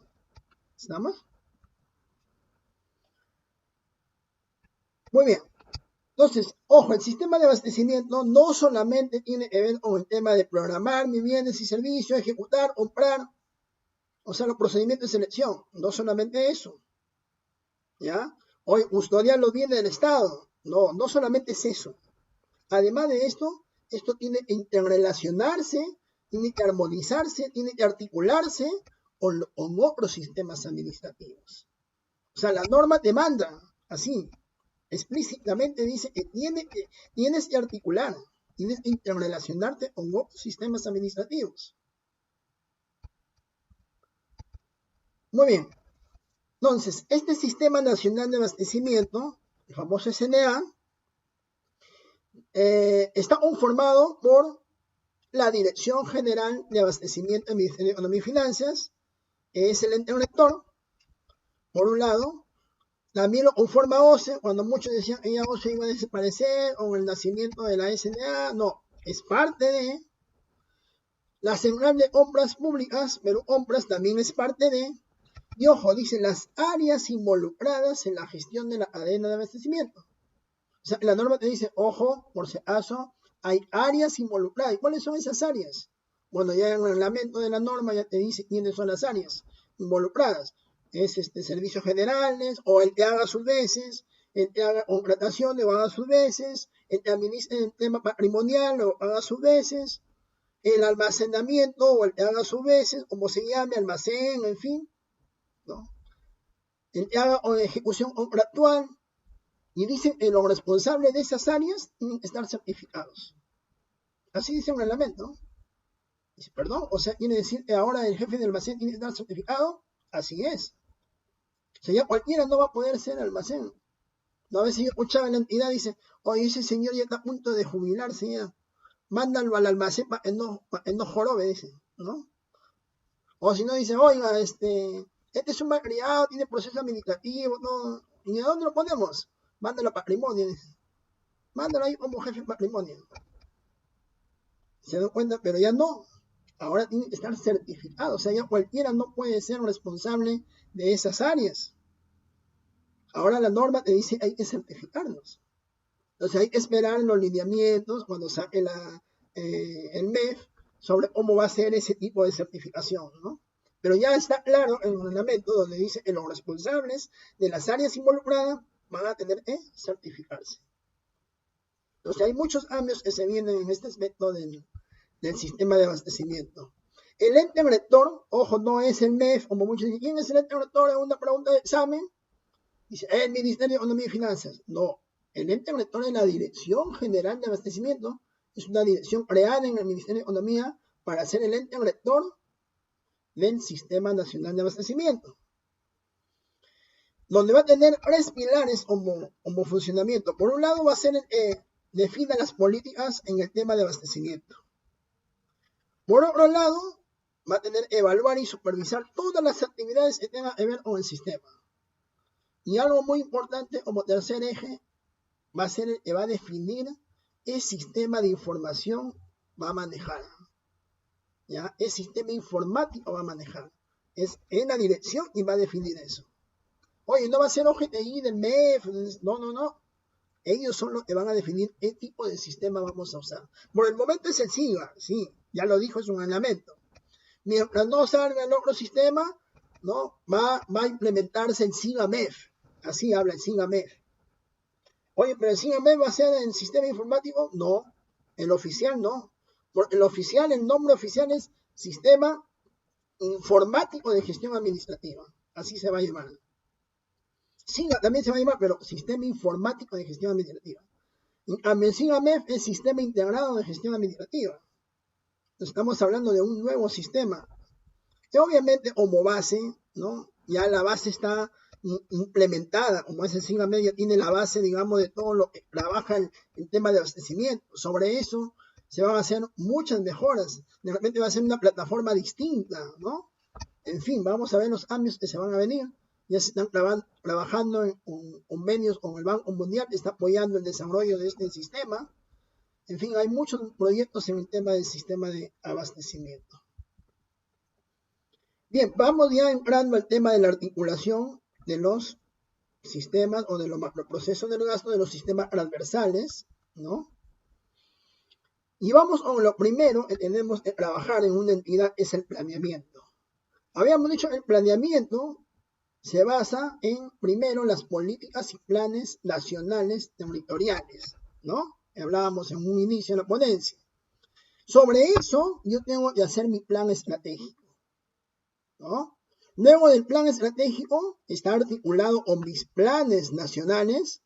¿Estamos? Muy bien. Entonces, ojo, el sistema de abastecimiento no solamente tiene que ver con el tema de programar mis bienes y servicios, ejecutar, comprar, o sea, los procedimientos de selección, no solamente eso, ¿ya? Hoy custodiar los bienes del Estado, no solamente es eso. Además de esto tiene que interrelacionarse, tiene que armonizarse, tiene que articularse con otros sistemas administrativos. O sea, la norma te manda, así, explícitamente dice que tienes que articular, tienes que interrelacionarte con otros sistemas administrativos. Muy bien. Entonces, este Sistema Nacional de Abastecimiento, el famoso SNA, está conformado por la Dirección General de Abastecimiento del Ministerio de Economía y Finanzas, es el ente rector, por un lado. También lo conforma OCE, cuando muchos decían que ya OCE iba a desaparecer, o el nacimiento de la SNA, no, es parte de la Central de Compras Públicas, pero Compras también es parte de, y ojo, dice las áreas involucradas en la gestión de la cadena de abastecimiento. O sea, la norma te dice, ojo, por si acaso, hay áreas involucradas. ¿Y cuáles son esas áreas? Bueno, ya en el reglamento de la norma ya te dice quiénes son las áreas involucradas. Es servicios generales, o el que haga sus veces, el que haga contratación o haga sus veces, el que administre el tema patrimonial o haga sus veces, el almacenamiento o el que haga sus veces, como se llame, almacén, en fin, ¿no? El que haga ejecución contractual. Y dicen que los responsables de esas áreas tienen que estar certificados. Así dice un reglamento. Dice, perdón, o sea, quiere decir que ahora el jefe de almacén tiene que estar certificado. Así es. O sea, ya cualquiera no va a poder ser almacén. No, a veces yo escuchaba en la entidad, dice, oye, ese señor ya está a punto de jubilarse ya. Mándalo al almacén para que no jorobe, dice, ¿no? O si no, dice, oiga, este es un malcriado, tiene proceso administrativo, ¿no? ¿Y a dónde lo ponemos? Mándalo a patrimonio, dice. Mándalo ahí como jefe de patrimonio. Se dan cuenta, pero ya no. Ahora tiene que estar certificado. O sea, ya cualquiera no puede ser responsable de esas áreas. Ahora la norma te dice hay que certificarlos. Entonces hay que esperar los lineamientos cuando saque el MEF sobre cómo va a ser ese tipo de certificación, ¿no? Pero ya está claro en el reglamento donde dice que los responsables de las áreas involucradas van a tener que certificarse. Entonces hay muchos cambios que se vienen en este aspecto del sistema de abastecimiento. El ente rector, ojo, no es el MEF, como muchos dicen, ¿quién es el ente rector? Es una pregunta de examen. Dice, el Ministerio de Economía y Finanzas. No, el ente rector es la Dirección General de Abastecimiento. Es una dirección creada en el Ministerio de Economía para ser el ente rector del Sistema Nacional de Abastecimiento. Donde va a tener tres pilares como funcionamiento. Por un lado va a ser defina las políticas en el tema de abastecimiento. Por otro lado, va a tener evaluar y supervisar todas las actividades que tengan que ver con el sistema. Y algo muy importante como tercer eje, va a ser el que va a definir qué sistema de información va a manejar. ¿Ya? ¿Qué sistema informático va a manejar? Es en la dirección y va a definir eso. Oye, no va a ser OGTI del MEF, no. Ellos son los que van a definir qué tipo de sistema vamos a usar. Por el momento es el SIGA, sí, ya lo dijo, es un reglamento. Mientras no salga el otro sistema, ¿no? Va a implementarse el SIGA-MEF. Así habla el SIGA-MEF. Oye, pero el SIGA-MEF va a ser el sistema informático. No, el oficial no. Porque el nombre oficial es Sistema Informático de Gestión Administrativa. Así se va a llamar. SIGA también se va a llamar, pero Sistema Informático de Gestión Administrativa. El SIGA-MEF es Sistema Integrado de Gestión Administrativa. Estamos hablando de un nuevo sistema. Que obviamente como base, ¿no? Ya la base está implementada, como es el SIGA-MEF, ya tiene la base, digamos, de todo lo que trabaja el tema de abastecimiento. Sobre eso se van a hacer muchas mejoras. De repente va a ser una plataforma distinta, ¿no? En fin, vamos a ver los cambios que se van a venir. Ya se están trabajando en convenios con el Banco Mundial, que está apoyando el desarrollo de este sistema. En fin, hay muchos proyectos en el tema del sistema de abastecimiento. Bien, vamos ya entrando al tema de la articulación de los sistemas o de los macroprocesos del gasto de los sistemas transversales, ¿no? Y vamos con lo primero que tenemos que trabajar en una entidad, es el planeamiento. Habíamos dicho que el planeamiento se basa en, primero, las políticas y planes nacionales territoriales, ¿no? Hablábamos en un inicio de la ponencia. Sobre eso, yo tengo que hacer mi plan estratégico, ¿no? Luego del plan estratégico, está articulado con mis planes nacionales,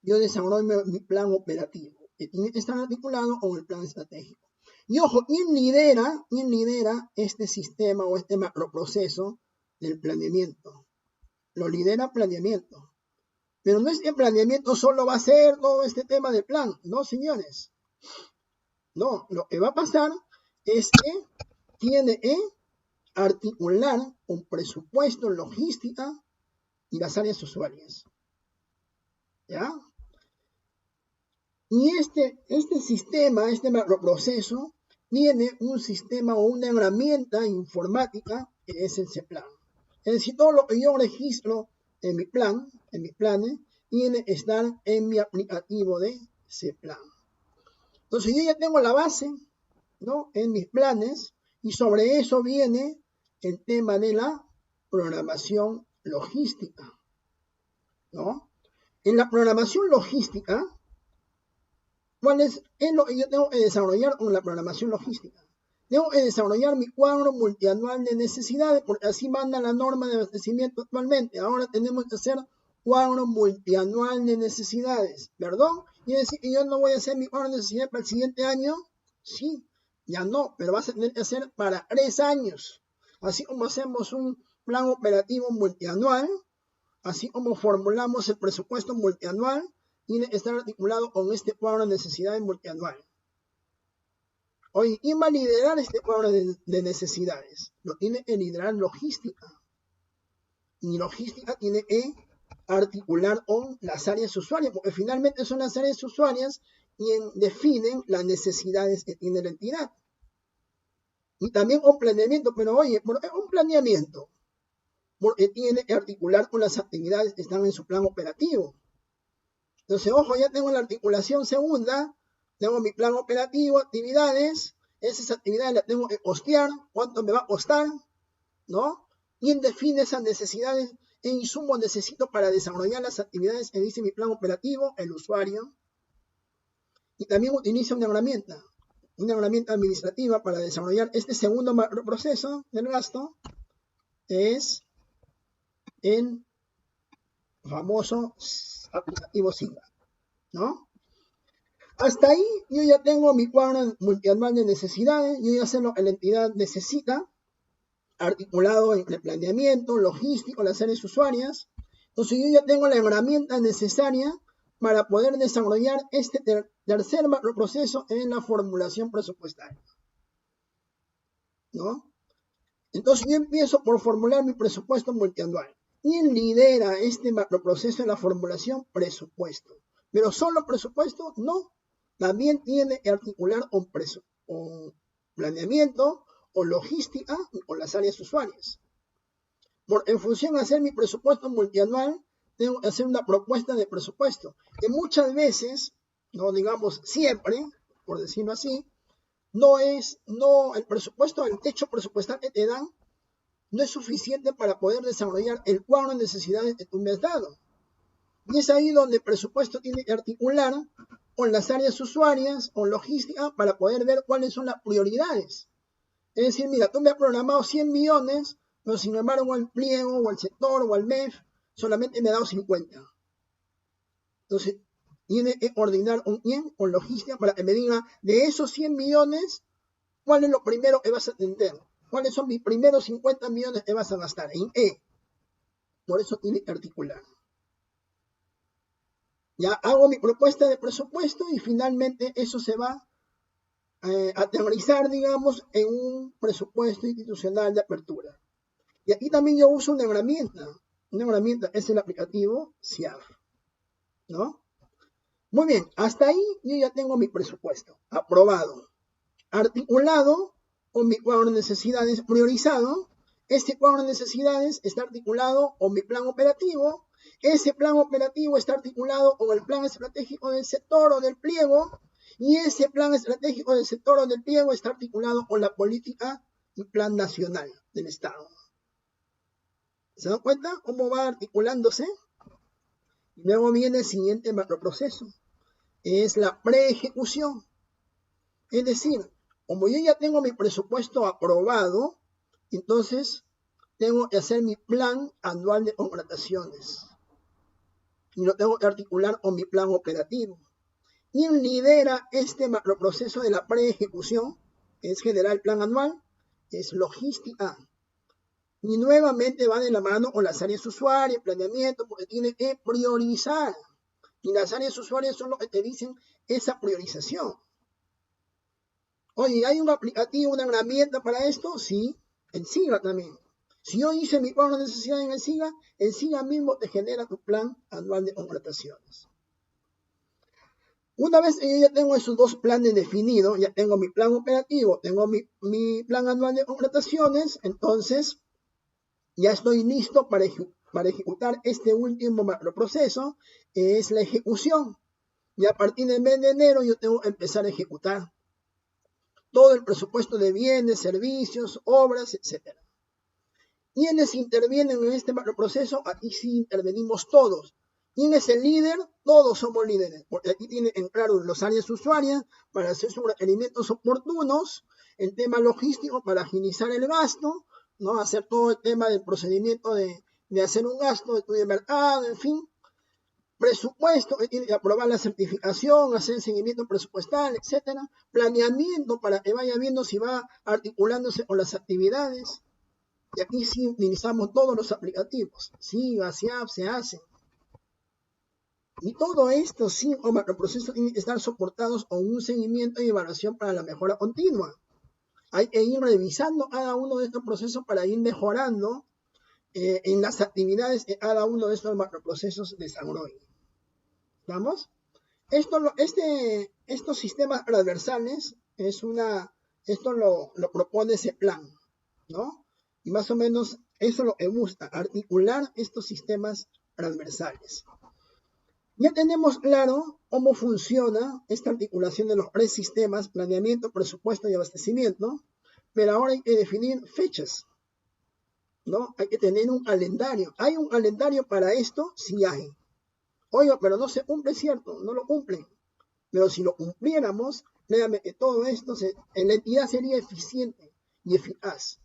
yo desarrollo mi plan operativo, que tiene que estar articulado con el plan estratégico. Y ojo, ¿quién lidera este sistema o este macroproceso del planeamiento? Lo lidera planeamiento. Pero no es que el planeamiento solo va a ser todo este tema del plan, no, señores. No, lo que va a pasar Este tiene que articular un presupuesto, logística y las áreas usuarias. ¿Ya? Y este sistema, este macroproceso, tiene un sistema o una herramienta informática que es el CPLAN. Es decir, todo lo que yo registro en mi plan, en mis planes, tiene que estar en mi aplicativo de CPLAN. Entonces yo ya tengo la base, ¿no?, en mis planes, y sobre eso viene el tema de la programación logística, ¿no? En la programación logística, ¿cuál es lo que yo tengo que desarrollar con la programación logística? Tengo que desarrollar mi cuadro multianual de necesidades, porque así manda la norma de abastecimiento actualmente. Ahora tenemos que hacer cuadro multianual de necesidades, ¿perdón? ¿Quiere decir que yo no voy a hacer mi cuadro de necesidades para el siguiente año? Sí, ya no, pero vas a tener que hacer para 3 años. Así como hacemos un plan operativo multianual, así como formulamos el presupuesto multianual, tiene que estar articulado con este cuadro de necesidades multianual. Oye, ¿quién va a liderar este cuadro de necesidades? Lo tiene que liderar logística. Y logística tiene que articular con las áreas usuarias, porque finalmente son las áreas usuarias quienes definen las necesidades que tiene la entidad. Y también un planeamiento, pero oye, un planeamiento, porque tiene que articular con las actividades que están en su plan operativo. Entonces, ojo, ya tengo la articulación segunda, tengo mi plan operativo, actividades, esas actividades las tengo que costear, cuánto me va a costar, ¿no? ¿Quién define esas necesidades? ¿Qué insumo necesito para desarrollar las actividades que dice mi plan operativo? El usuario. Y también utilizo una herramienta administrativa para desarrollar este segundo macroproceso del gasto, es el famoso aplicativo SIGA, ¿no? Hasta ahí yo ya tengo mi cuadro multianual de necesidades, yo ya sé lo que la entidad necesita, articulado en el planeamiento, logístico, las áreas usuarias. Entonces yo ya tengo la herramienta necesaria para poder desarrollar este tercer macroproceso en la formulación presupuestaria, ¿no? Entonces yo empiezo por formular mi presupuesto multianual. ¿Quién lidera este macroproceso en la formulación? Presupuesto. Pero solo presupuesto, no. También tiene que articular un planeamiento o logística con las áreas usuarias. En función de hacer mi presupuesto multianual, tengo que hacer una propuesta de presupuesto, que muchas veces, no digamos siempre, por decirlo así, el presupuesto, el techo presupuestal que te dan, no es suficiente para poder desarrollar el cuadro de necesidades que tú me has dado. Y es ahí donde el presupuesto tiene que articular con las áreas usuarias, con logística, para poder ver cuáles son las prioridades. Es decir, mira, tú me has programado 100 millones, pero sin embargo el pliego, o el sector, o el MEF, solamente me ha dado 50. Entonces, tiene que coordinar con quién, con logística, para que me diga, de esos 100 millones, ¿cuál es lo primero que vas a atender? ¿Cuáles son mis primeros 50 millones que vas a gastar? ¿En qué? Por eso tiene que articular. Ya hago mi propuesta de presupuesto y finalmente eso se va a aterrizar, digamos, en un presupuesto institucional de apertura. Y aquí también yo uso una herramienta es el aplicativo SIAF, ¿no? Muy bien, hasta ahí yo ya tengo mi presupuesto aprobado, articulado con mi cuadro de necesidades priorizado. Este cuadro de necesidades está articulado con mi plan operativo. Ese plan operativo está articulado con el plan estratégico del sector o del pliego. Y ese plan estratégico del sector o del pliego está articulado con la política y plan nacional del Estado. ¿Se dan cuenta cómo va articulándose? Y luego viene el siguiente macroproceso. Es la preejecución. Es decir, como yo ya tengo mi presupuesto aprobado, entonces tengo que hacer mi plan anual de contrataciones. Y lo tengo que articular con mi plan operativo. ¿Quién lidera este macroproceso de la preejecución? Es generar el plan anual, es logística. Y nuevamente va de la mano con las áreas usuarias, planeamiento, porque tiene que priorizar. Y las áreas usuarias son lo que te dicen esa priorización. Oye, ¿hay un aplicativo, una herramienta para esto? Sí, el SIGA también. Si yo hice mi plan de necesidad en el SIGA mismo te genera tu plan anual de contrataciones. Una vez que yo ya tengo esos dos planes definidos, ya tengo mi plan operativo, tengo mi plan anual de contrataciones, entonces ya estoy listo para ejecutar este último macroproceso, que es la ejecución. Y a partir del mes de enero yo tengo que empezar a ejecutar todo el presupuesto de bienes, servicios, obras, etc. ¿Quiénes intervienen en este macroproceso? Aquí sí intervenimos todos. ¿Quién es el líder? Todos somos líderes, porque aquí tienen en claro los áreas usuarias para hacer sus requerimientos oportunos, el tema logístico para agilizar el gasto, ¿no? Hacer todo el tema del procedimiento de hacer un gasto, de estudio de mercado, en fin. Presupuesto, que tiene que aprobar la certificación, hacer seguimiento presupuestal, etcétera. Planeamiento para que vaya viendo si va articulándose con las actividades. Y aquí sí utilizamos todos los aplicativos. Sí, SIAP se hace. Y todo esto, sí, o macroprocesos tienen que estar soportados con un seguimiento y evaluación para la mejora continua. Hay que ir revisando cada uno de estos procesos para ir mejorando en las actividades de cada uno de estos macroprocesos de desarrollo. ¿Vamos? Estos sistemas transversales esto lo propone ese plan, ¿no? Y más o menos eso es lo que busca, articular estos sistemas transversales. Ya tenemos claro cómo funciona esta articulación de los tres sistemas, planeamiento, presupuesto y abastecimiento, pero ahora hay que definir fechas, ¿no? Hay que tener un calendario. ¿Hay un calendario para esto? Sí hay. Oiga, pero no se cumple, ¿cierto? No lo cumplen. Pero si lo cumpliéramos, créanme que todo esto, en la entidad sería eficiente y eficaz.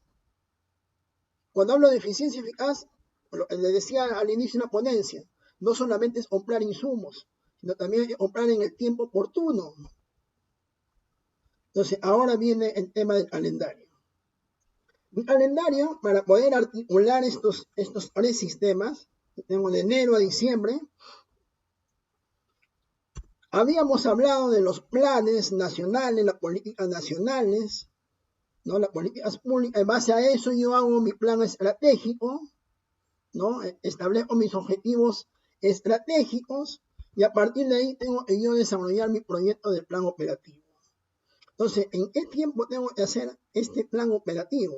Cuando hablo de eficiencia eficaz, le decía al inicio de la ponencia, no solamente es comprar insumos, sino también es comprar en el tiempo oportuno. Entonces, ahora viene el tema del calendario. Mi calendario, para poder articular estos tres sistemas, tengo de enero a diciembre, habíamos hablado de los planes nacionales, las políticas nacionales, ¿no? Las políticas públicas. En base a eso yo hago mi plan estratégico, ¿no? Establezco mis objetivos estratégicos y a partir de ahí tengo que yo desarrollar mi proyecto de plan operativo. Entonces, ¿en qué tiempo tengo que hacer este plan operativo?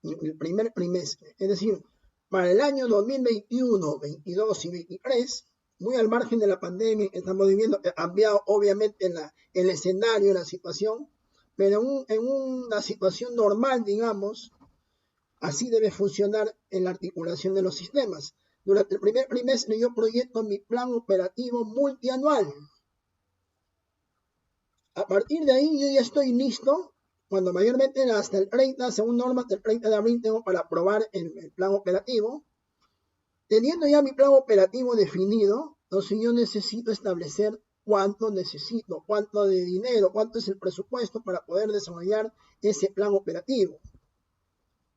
El primer trimestre. Es decir, para el año 2021, 22 y 23, muy al margen de la pandemia que estamos viviendo, ha cambiado obviamente el escenario, la situación, pero en una situación normal, digamos, así debe funcionar en la articulación de los sistemas. Durante el primer trimestre yo proyecto mi plan operativo multianual. A partir de ahí yo ya estoy listo, cuando mayormente hasta el 30, según normas del 30 de abril tengo para aprobar el plan operativo. Teniendo ya mi plan operativo definido, entonces yo necesito establecer cuánto necesito, cuánto de dinero, cuánto es el presupuesto para poder desarrollar ese plan operativo.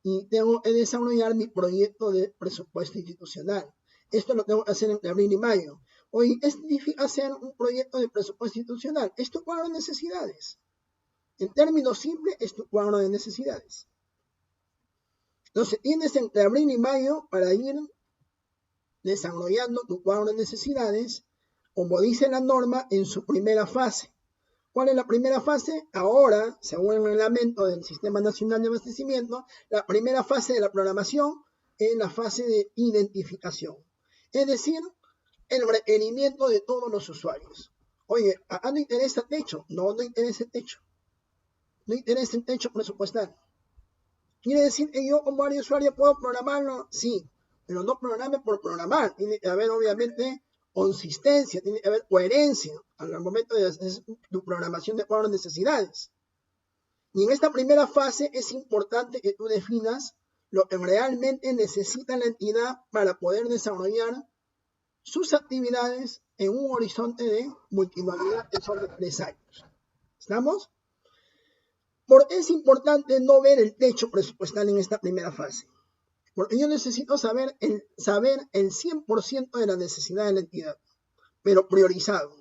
Y tengo que desarrollar mi proyecto de presupuesto institucional. Esto lo tengo que hacer entre abril y mayo. Hoy, ¿qué significa hacer un proyecto de presupuesto institucional? Es tu cuadro de necesidades. En términos simples, es tu cuadro de necesidades. Entonces, tienes entre abril y mayo para ir desarrollando tu cuadro de necesidades, como dice la norma, en su primera fase. ¿Cuál es la primera fase? Ahora, según el reglamento del Sistema Nacional de Abastecimiento, la primera fase de la programación es la fase de identificación. Es decir, el requerimiento de todos los usuarios. Oye, ¿a no interesa el techo? No, no interesa el techo. No interesa el techo presupuestal. ¿Quiere decir que yo como área usuaria puedo programarlo? Sí, pero no programe por programar. Tiene que haber, obviamente, consistencia, tiene que haber coherencia al momento de hacer tu programación de cuadros de necesidades. Y en esta primera fase es importante que tú definas lo que realmente necesita la entidad para poder desarrollar sus actividades en un horizonte de multianualidad que son de 3 años. ¿Estamos? Porque es importante no ver el techo presupuestal en esta primera fase. Porque yo necesito saber el 100% de la necesidad de la entidad, pero priorizado.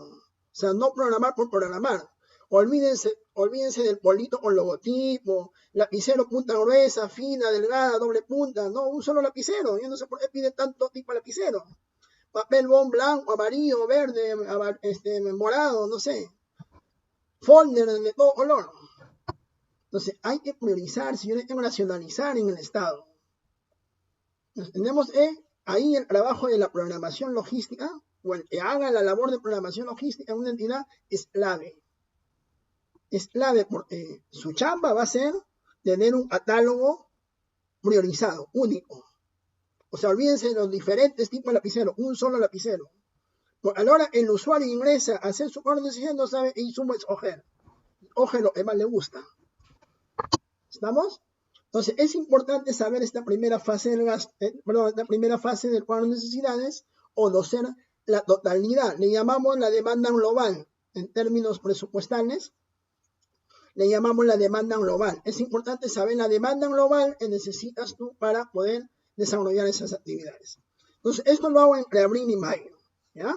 O sea, no programar por programar. Olvídense del polito con logotipo, lapicero punta gruesa, fina, delgada, doble punta. No, un solo lapicero. Yo no sé por qué piden tanto tipo de lapicero. Papel bond blanco, amarillo, verde, morado, no sé. Folder de todo color. Entonces, hay que priorizar, señores, hay que nacionalizar en el Estado. Nos tenemos ahí el trabajo de la programación logística, o el que haga la labor de programación logística en una entidad, es clave. Es clave porque su chamba va a ser tener un catálogo priorizado, único. O sea, olvídense de los diferentes tipos de lapicero, un solo lapicero. Porque a la hora el usuario ingresa a hacer su orden de decisión, no sabe y suma escoger. Coge lo que más le gusta. ¿Estamos? Entonces, es importante saber esta primera fase del esta primera fase del cuadro de necesidades, conocer la totalidad. Le llamamos la demanda global. En términos presupuestales, le llamamos la demanda global. Es importante saber la demanda global que necesitas tú para poder desarrollar esas actividades. Entonces, esto lo hago entre abril y mayo. ¿Ya?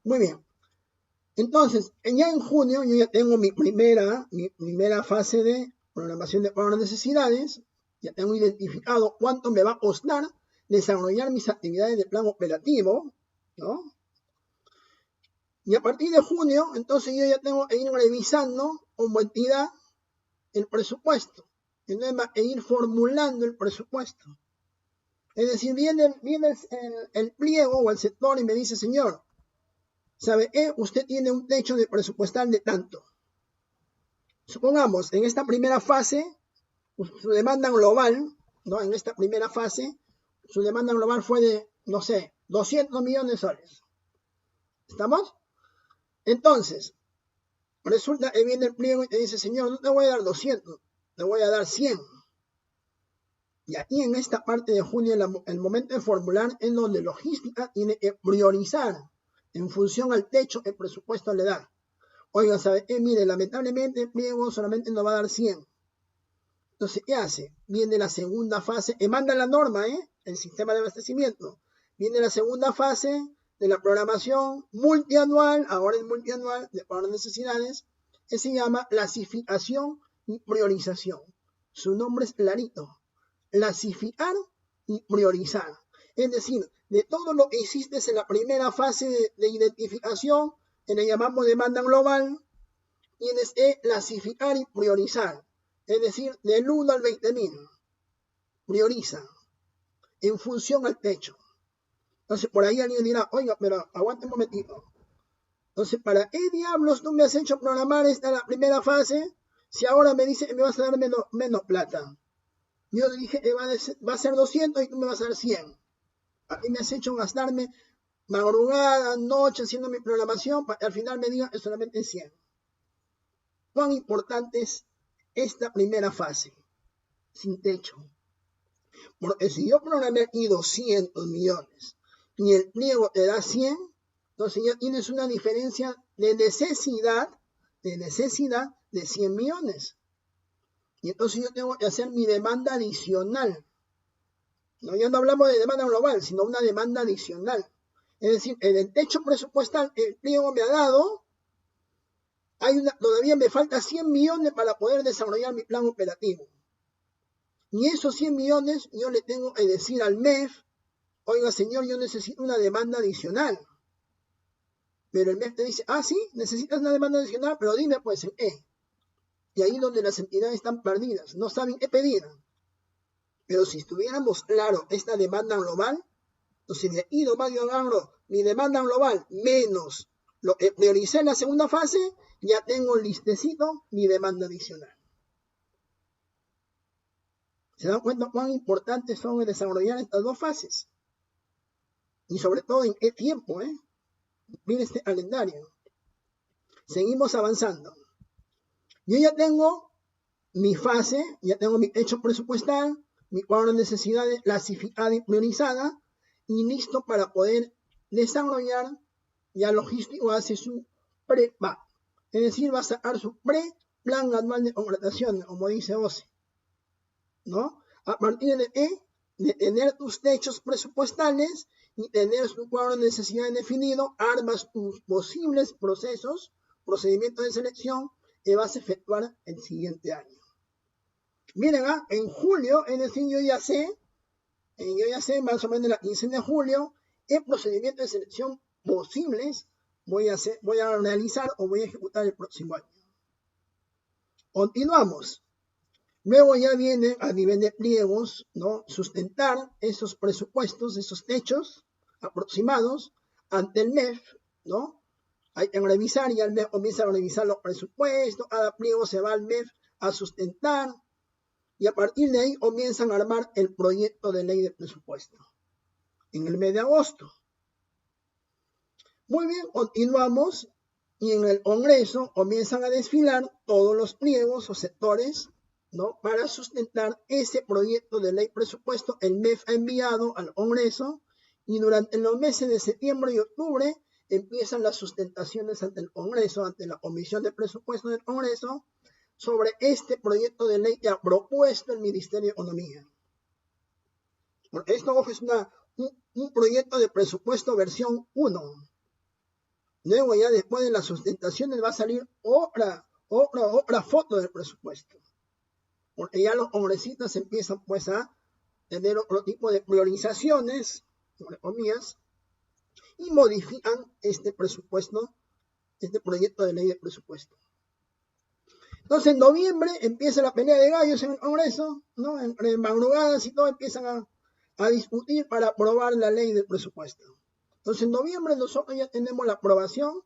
Muy bien. Entonces, ya en junio yo ya tengo mi primera fase de programación de cuadro de necesidades. Ya tengo identificado cuánto me va a costar desarrollar mis actividades de plan operativo, ¿no? Y a partir de junio, entonces yo ya tengo que ir revisando como entidad el presupuesto. E ir formulando el presupuesto. Es decir, viene el pliego o el sector y me dice, señor, ¿sabe qué? Usted tiene un techo de presupuestal de tanto. Supongamos, en esta primera fase, su demanda global, ¿no? En esta primera fase, su demanda global fue de, no sé, 200 millones de soles. ¿Estamos? Entonces, resulta que viene el pliego y te dice, señor, no te voy a dar 200, te voy a dar 100. Y aquí en esta parte de junio, el momento de formular es donde logística tiene que priorizar en función al techo que el presupuesto le da. Oiga, ¿sabe? Mire, lamentablemente el pliego solamente nos va a dar 100. Entonces, ¿qué hace? Viene la segunda fase, manda la norma, el sistema de abastecimiento. Viene la segunda fase de la programación multianual, ahora es multianual, de cuadro de necesidades, que se llama clasificación y priorización. Su nombre es clarito. Clasificar y priorizar. Es decir, de todo lo que hiciste en la primera fase de identificación, que le llamamos demanda global, tienes que clasificar y priorizar. Es decir, del 1 al 20.000. Prioriza en función al techo. Entonces, por ahí alguien dirá, oiga, pero aguanta un momentito. Entonces, ¿para qué diablos tú me has hecho programar esta la primera fase si ahora me dice que me vas a dar menos plata? Yo dije que va a ser 200 y tú me vas a dar 100. A mí me has hecho gastarme madrugada, noche haciendo mi programación para que al final me digan que solamente 100. ¿Cuán importante es esta primera fase? Sin techo. Porque si yo programé aquí 200 millones y el pliego te da 100, entonces ya tienes una diferencia de necesidad de 100 millones. Y entonces yo tengo que hacer mi demanda adicional. No, ya no hablamos de demanda global, sino una demanda adicional. Es decir, en el techo presupuestal el pliego me ha dado, todavía me falta 100 millones para poder desarrollar mi plan operativo. Y esos 100 millones yo le tengo que decir al MEF, oiga señor, yo necesito una demanda adicional. Pero el MEF te dice, sí, necesitas una demanda adicional, pero dime pues en qué. Y ahí donde las entidades están perdidas, no saben qué pedir. Pero si estuviéramos claro esta demanda global, entonces de ahí nomás yo agarro mi demanda global menos lo que prioricé en la segunda fase, ya tengo listecito mi demanda adicional. ¿Se dan cuenta cuán importantes son desarrollar estas dos fases? Y sobre todo en qué tiempo, Mira este calendario. Seguimos avanzando. Yo ya tengo mi fase, ya tengo mi techo presupuestal, mi cuadro de necesidades clasificada y priorizada, y listo para poder desarrollar, ya logístico hace su pre-PA. Es decir, va a sacar su pre-plan anual de contratación, como dice OCE. ¿No? A partir de tener tus techos presupuestales, y tener su cuadro de necesidad definido, armas tus posibles procedimientos de selección que vas a efectuar el siguiente año. Miren, en julio, es decir, yo ya sé más o menos la quincena de julio, qué procedimientos de selección posibles voy a realizar o voy a ejecutar el próximo año. Continuamos. Luego ya viene a nivel de pliegos, ¿no? Sustentar esos presupuestos, esos techos aproximados ante el MEF, ¿no? Hay que revisar, y el MEF comienza a revisar los presupuestos, cada pliego se va al MEF a sustentar, y a partir de ahí comienzan a armar el proyecto de ley de presupuesto en el mes de agosto. Muy bien, continuamos, y en el Congreso comienzan a desfilar todos los pliegos o sectores, ¿no? Para sustentar ese proyecto de ley presupuesto. El MEF ha enviado al Congreso y durante los meses de septiembre y octubre empiezan las sustentaciones ante el Congreso, ante la Comisión de Presupuesto del Congreso, sobre este proyecto de ley que ha propuesto el Ministerio de Economía. Porque esto es un proyecto de presupuesto versión 1. Luego ya después de las sustentaciones va a salir otra foto del presupuesto. Porque ya los congresistas empiezan pues a tener otro tipo de priorizaciones, entre comillas, y modifican este presupuesto, este proyecto de ley de presupuesto. Entonces en noviembre empieza la pelea de gallos en el Congreso, ¿no? En madrugadas y todo empiezan a discutir para aprobar la ley del presupuesto. Entonces en noviembre nosotros ya tenemos la aprobación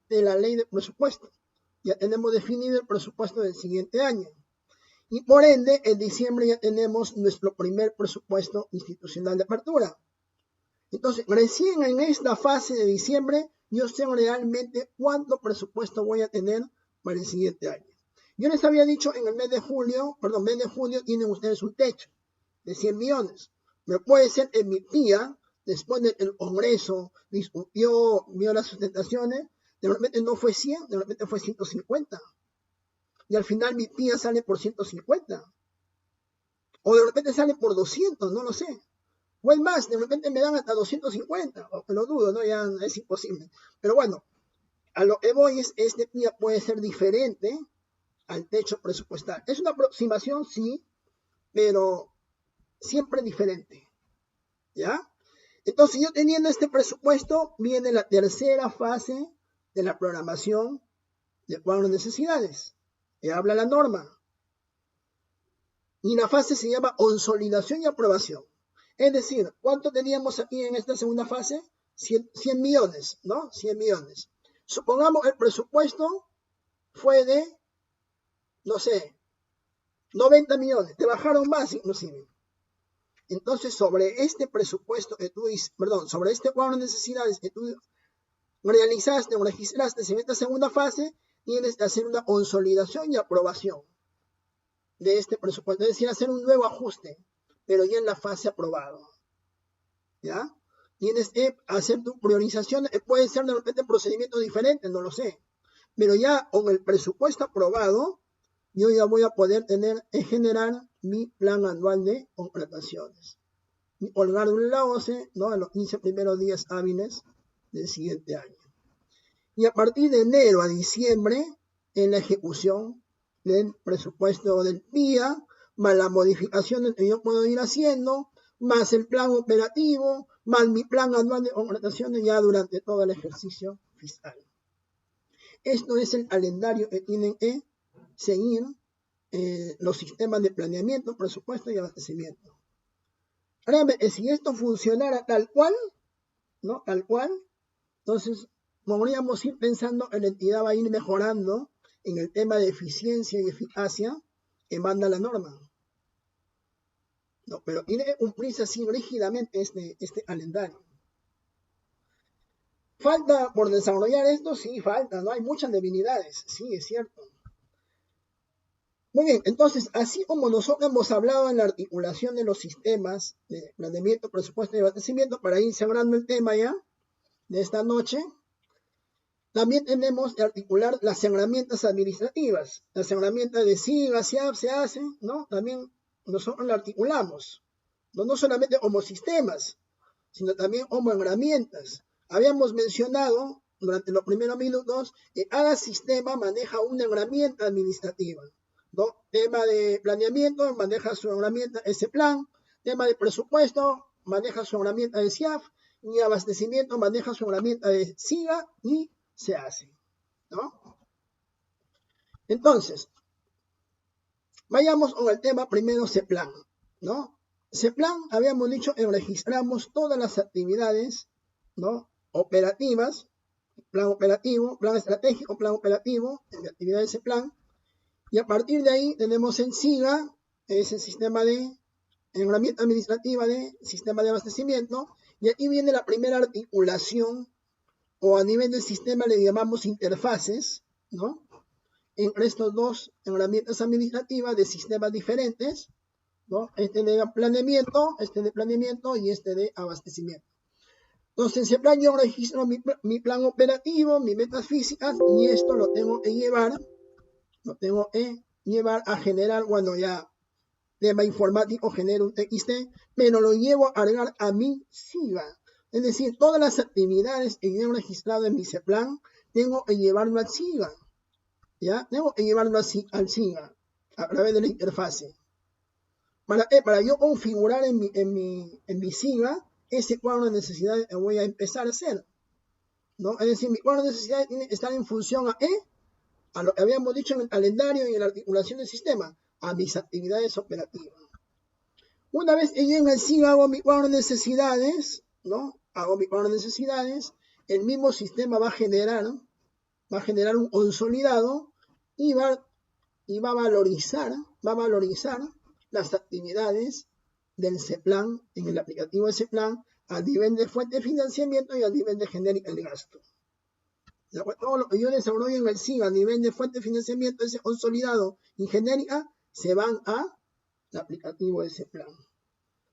de la ley de presupuesto. Ya tenemos definido el presupuesto del siguiente año. Y por ende, en diciembre ya tenemos nuestro primer presupuesto institucional de apertura. Entonces, recién en esta fase de diciembre, yo sé realmente cuánto presupuesto voy a tener para el siguiente año. Yo les había dicho en el mes de junio tienen ustedes un techo de 100 millones. Pero puede ser en mi tía, después del Congreso, discutió, vio las sustentaciones, de repente no fue 100, de repente fue 150. Y al final mi tía sale por 150. O de repente sale por 200, no lo sé. O es más, de repente me dan hasta 250. O lo dudo, ¿no? Ya es imposible. Pero bueno, a lo que voy es, este tía puede ser diferente al techo presupuestal. Es una aproximación, sí, pero siempre diferente. ¿Ya? Entonces, yo teniendo este presupuesto, viene la tercera fase de la programación de cuadro de necesidades, que habla la norma. Y la fase se llama consolidación y aprobación. Es decir, ¿cuánto teníamos aquí en esta segunda fase? 100 millones, ¿no? 100 millones. Supongamos el presupuesto fue de, no sé, 90 millones. Te bajaron más inclusive. Entonces, sobre este presupuesto que sobre este cuadro de necesidades que tú realizaste o registraste en esta segunda fase, tienes que hacer una consolidación y aprobación de este presupuesto, es decir, hacer un nuevo ajuste, pero ya en la fase aprobado. ¿Ya? Tienes que hacer tu priorización, puede ser de repente procedimientos diferentes, no lo sé, pero ya con el presupuesto aprobado, yo ya voy a poder generar mi plan anual de contrataciones. Y colgar un enlace, ¿no? En los 15 primeros días hábiles del siguiente año. Y a partir de enero a diciembre, en la ejecución del presupuesto del PIA, más las modificaciones que yo puedo ir haciendo, más el plan operativo, más mi plan anual de contrataciones ya durante todo el ejercicio fiscal. Esto es el calendario que tienen que seguir los sistemas de planeamiento, presupuesto y abastecimiento. Realmente, si esto funcionara tal cual, ¿no? Tal cual, entonces podríamos ir pensando que la entidad va a ir mejorando en el tema de eficiencia y eficacia que manda la norma. No, pero tiene que cumplirse así rígidamente este calendario. ¿Falta por desarrollar esto? Sí, falta, ¿no? Hay muchas debilidades, sí, es cierto. Muy bien, entonces, así como nosotros hemos hablado en la articulación de los sistemas de planeamiento, presupuesto y abastecimiento, para ir cerrando el tema ya de esta noche, también tenemos que articular las herramientas administrativas. Las herramientas de SIGA, SIAP, se hacen, ¿no? También nosotros las articulamos, no solamente como sistemas, sino también como herramientas. Habíamos mencionado durante los primeros minutos que cada sistema maneja una herramienta administrativa, ¿no? Tema de planeamiento, maneja su herramienta S-Plan. Tema de presupuesto, maneja su herramienta de SIAF. Y abastecimiento, maneja su herramienta de SIGA y se hace, ¿no? Entonces, vayamos con el tema primero C-Plan, ¿no? C-Plan, habíamos dicho, registramos todas las actividades, ¿no? Operativas, plan operativo, plan estratégico, plan operativo, en la actividad de C-Plan. Y a partir de ahí tenemos el SIGA, es el sistema de herramienta administrativa de sistema de abastecimiento. Y aquí viene la primera articulación, o a nivel del sistema le llamamos interfaces, ¿no? Entre estos dos herramientas administrativas de sistemas diferentes, ¿no? Este de planeamiento y este de abastecimiento. Entonces, en ese plan yo registro mi plan operativo, mis metas físicas, y esto lo tengo que llevar a generar, bueno, ya tema informático genero un TXT, pero lo llevo a cargar a mi SIGA. Es decir, todas las actividades que yo he registrado en mi C-Plan, tengo que llevarlo al SIGA. ¿Ya? Tengo que llevarlo al SIGA a través de la interfase. Para yo configurar en mi SIGA ese cuadro de necesidades que voy a empezar a hacer, ¿no? Es decir, mi cuadro de necesidades tiene que estar en función a lo que habíamos dicho en el calendario y en la articulación del sistema, a mis actividades operativas. Una vez que llegue al SIGA, hago mi cuadro de necesidades, ¿no? El mismo sistema va a generar un consolidado y va a valorizar las actividades del C-Plan en el aplicativo de C-Plan a nivel de fuente de financiamiento y a nivel de genérica de gasto. Todo lo que yo desarrollo en el SIGA a nivel de fuente de financiamiento, ese consolidado y genérica, se van al aplicativo de C-Plan.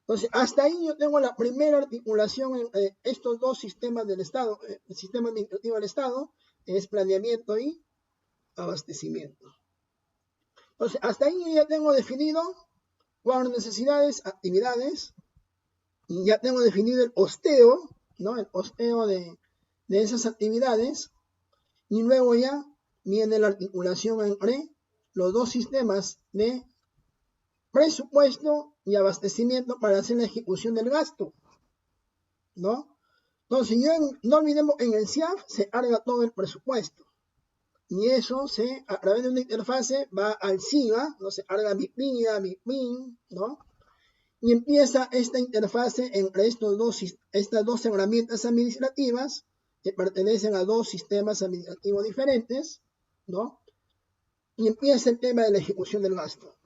Entonces, hasta ahí yo tengo la primera articulación entre estos dos sistemas del Estado, el sistema administrativo del Estado, es planeamiento y abastecimiento. Entonces, hasta ahí yo ya tengo definido cuáles necesidades, actividades, y ya tengo definido el hosteo, ¿no? El hosteo de esas actividades, y luego ya viene la articulación entre los dos sistemas de presupuesto y abastecimiento para hacer la ejecución del gasto, ¿no? Entonces, no olvidemos, en el SIAF se carga todo el presupuesto. Y eso a través de una interfase va al SIGA, ¿no? Se carga mi PIA, mi PIN, ¿no? Y empieza esta interfase entre estas dos herramientas administrativas que pertenecen a dos sistemas administrativos diferentes, ¿no? Y empieza el tema de la ejecución del gasto.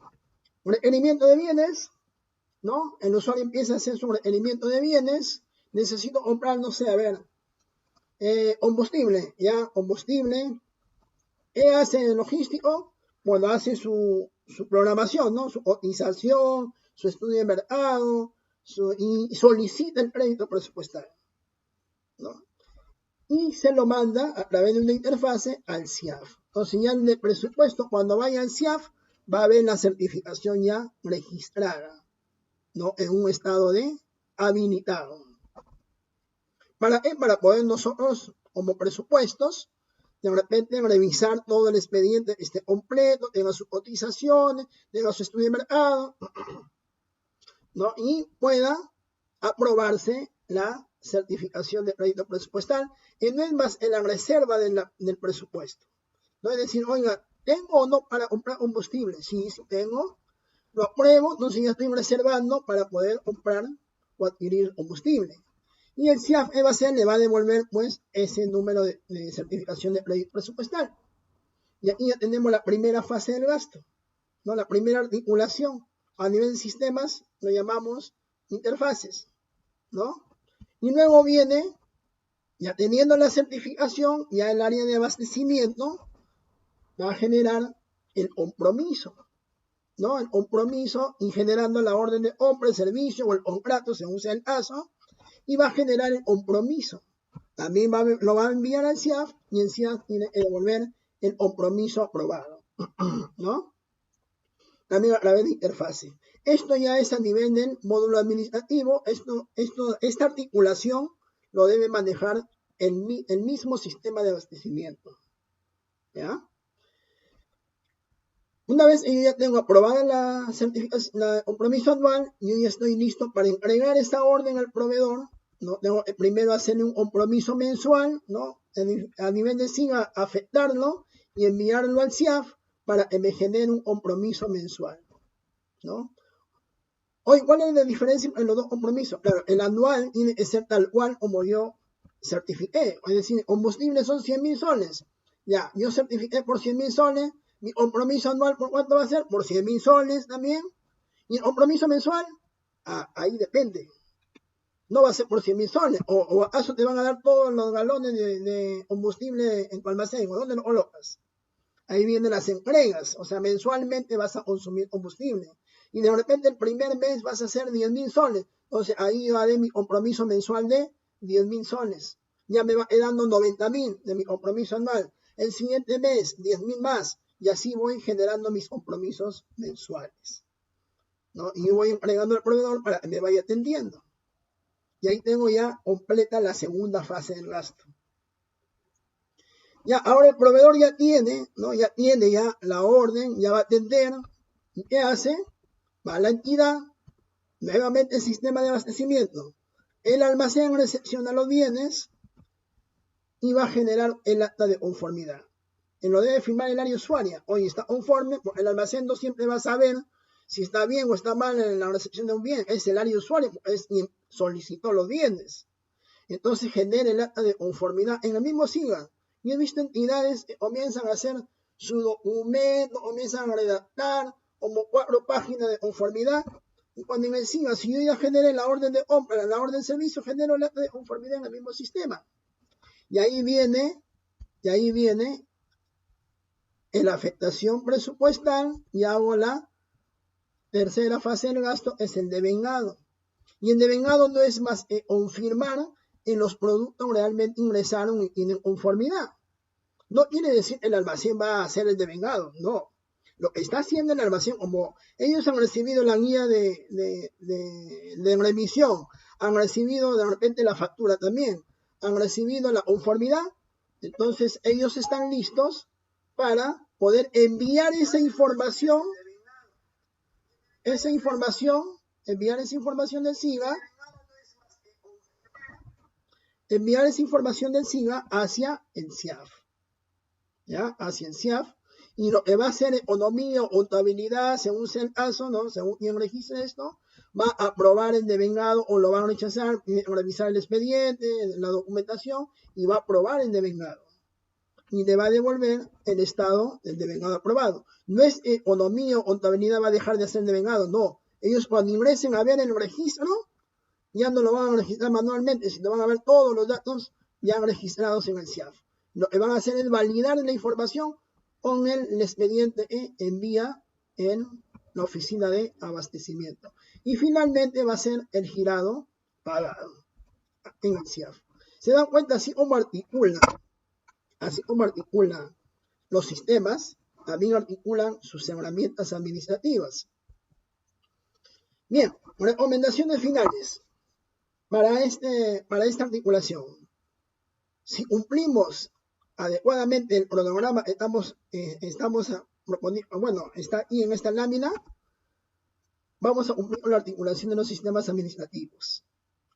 Requerimiento de bienes, ¿no? El usuario empieza a hacer su requerimiento de bienes. Necesito comprar, no sé, a ver, combustible, ¿ya? Combustible. ¿Qué hace el logístico? Bueno, hace su programación, ¿no? Su cotización, su estudio de mercado, y solicita el crédito presupuestario, ¿no? Y se lo manda a través de una interfase al SIAF. Entonces ya en el presupuesto, cuando vaya al SIAF, va a ver la certificación ya registrada, ¿no? En un estado de habilitado. ¿Para qué? Para poder nosotros, como presupuestos, de repente revisar todo el expediente que esté completo, tenga sus cotizaciones, tenga su estudio de mercado, ¿no? Y pueda aprobarse la certificación de crédito presupuestal, y no es más en la reserva del presupuesto. No es decir, oiga, ¿tengo o no para comprar combustible? Sí, sí tengo, lo apruebo, entonces ya estoy reservando para poder comprar o adquirir combustible. Y el SIAF EBACEN le va a devolver pues ese número de certificación de crédito presupuestal. Y aquí ya tenemos la primera fase del gasto, ¿no? La primera articulación. A nivel de sistemas lo llamamos interfaces, ¿no? Y luego viene, ya teniendo la certificación, ya el área de abastecimiento va a generar el compromiso, ¿no? El compromiso y generando la orden de compra, el servicio o el contrato, según sea el caso, y va a generar el compromiso. También lo va a enviar al SIAF y el SIAF tiene que devolver el compromiso aprobado, ¿no? También a través de interfase. Esto ya es a nivel del módulo administrativo. Esta articulación lo debe manejar el mismo sistema de abastecimiento. ¿Ya? Una vez yo ya tengo aprobada la certificación, el compromiso anual, yo ya estoy listo para entregar esta orden al proveedor, ¿no? Tengo que primero hacerle un compromiso mensual, ¿no? A nivel de SIGA, afectarlo y enviarlo al CIAF para que me genere un compromiso mensual, ¿no? Hoy, ¿cuál es la diferencia entre los dos compromisos? Claro, el anual tiene que ser tal cual como yo certifiqué. Es decir, combustible son 100.000 soles. Ya, yo certifiqué por 100.000 soles. Mi compromiso anual, ¿por cuánto va a ser? Por 100.000 soles también. Y el compromiso mensual, ahí depende. No va a ser por 100.000 soles. ¿O acaso te van a dar todos los galones de combustible en tu almacén? ¿O dónde lo colocas? Ahí vienen las entregas. O sea, mensualmente vas a consumir combustible. Y de repente el primer mes vas a hacer 10.000 soles. Entonces ahí yo haré mi compromiso mensual de 10.000 soles. Ya me va quedando 90.000 de mi compromiso anual. El siguiente mes, 10.000 más. Y así voy generando mis compromisos mensuales, ¿no? Y voy entregando al proveedor para que me vaya atendiendo. Y ahí tengo ya completa la segunda fase del gasto. Ya, ahora el proveedor ya tiene, ¿no? Ya tiene ya la orden, ya va a atender. ¿Y qué hace? Va a la entidad, nuevamente el sistema de abastecimiento. El almacén recepciona los bienes y va a generar el acta de conformidad. Lo debe firmar el área usuaria. Oye, está conforme, porque el almacén no siempre va a saber si está bien o está mal en la recepción de un bien. Es el área usuaria, es quien solicitó los bienes. Entonces genera el acta de conformidad en el mismo SIGA. Y he visto entidades que comienzan a hacer su documento, comienzan a redactar como 4 páginas de conformidad. Y cuando en el SIGA, si yo ya generé la orden de compra, la orden de servicio, genero el acta de conformidad en el mismo sistema. Y ahí viene en la afectación presupuestal y hago la tercera fase del gasto, es el devengado. Y el devengado no es más que confirmar en los productos realmente ingresaron y tienen conformidad. No quiere decir que el almacén va a hacer el devengado, no. Lo que está haciendo el almacén, como ellos han recibido la guía de remisión, han recibido de repente la factura también, han recibido la conformidad, entonces ellos están listos para poder enviar esa información del SIGA, hacia el CIAF, ¿ya? Hacia el CIAF, y lo que va a ser economía o contabilidad, según sea el caso, ¿no? Según quien registre esto, va a aprobar el devengado o lo va a rechazar, revisar el expediente, la documentación, y va a aprobar el devengado. Y le va a devolver el estado del devengado aprobado. No es economía o contabilidad va a dejar de hacer devengado, no. Ellos cuando ingresen a ver el registro, ya no lo van a registrar manualmente, sino van a ver todos los datos ya registrados en el CIAF. Lo que van a hacer es validar la información con el expediente que envía en la oficina de abastecimiento. Y finalmente va a ser el girado pagado en el CIAF. ¿Se dan cuenta así como articulan los sistemas? También articulan sus herramientas administrativas. Bien, recomendaciones finales para esta articulación. Si cumplimos adecuadamente el cronograma que estamos proponiendo, bueno, está aquí en esta lámina, vamos a cumplir con la articulación de los sistemas administrativos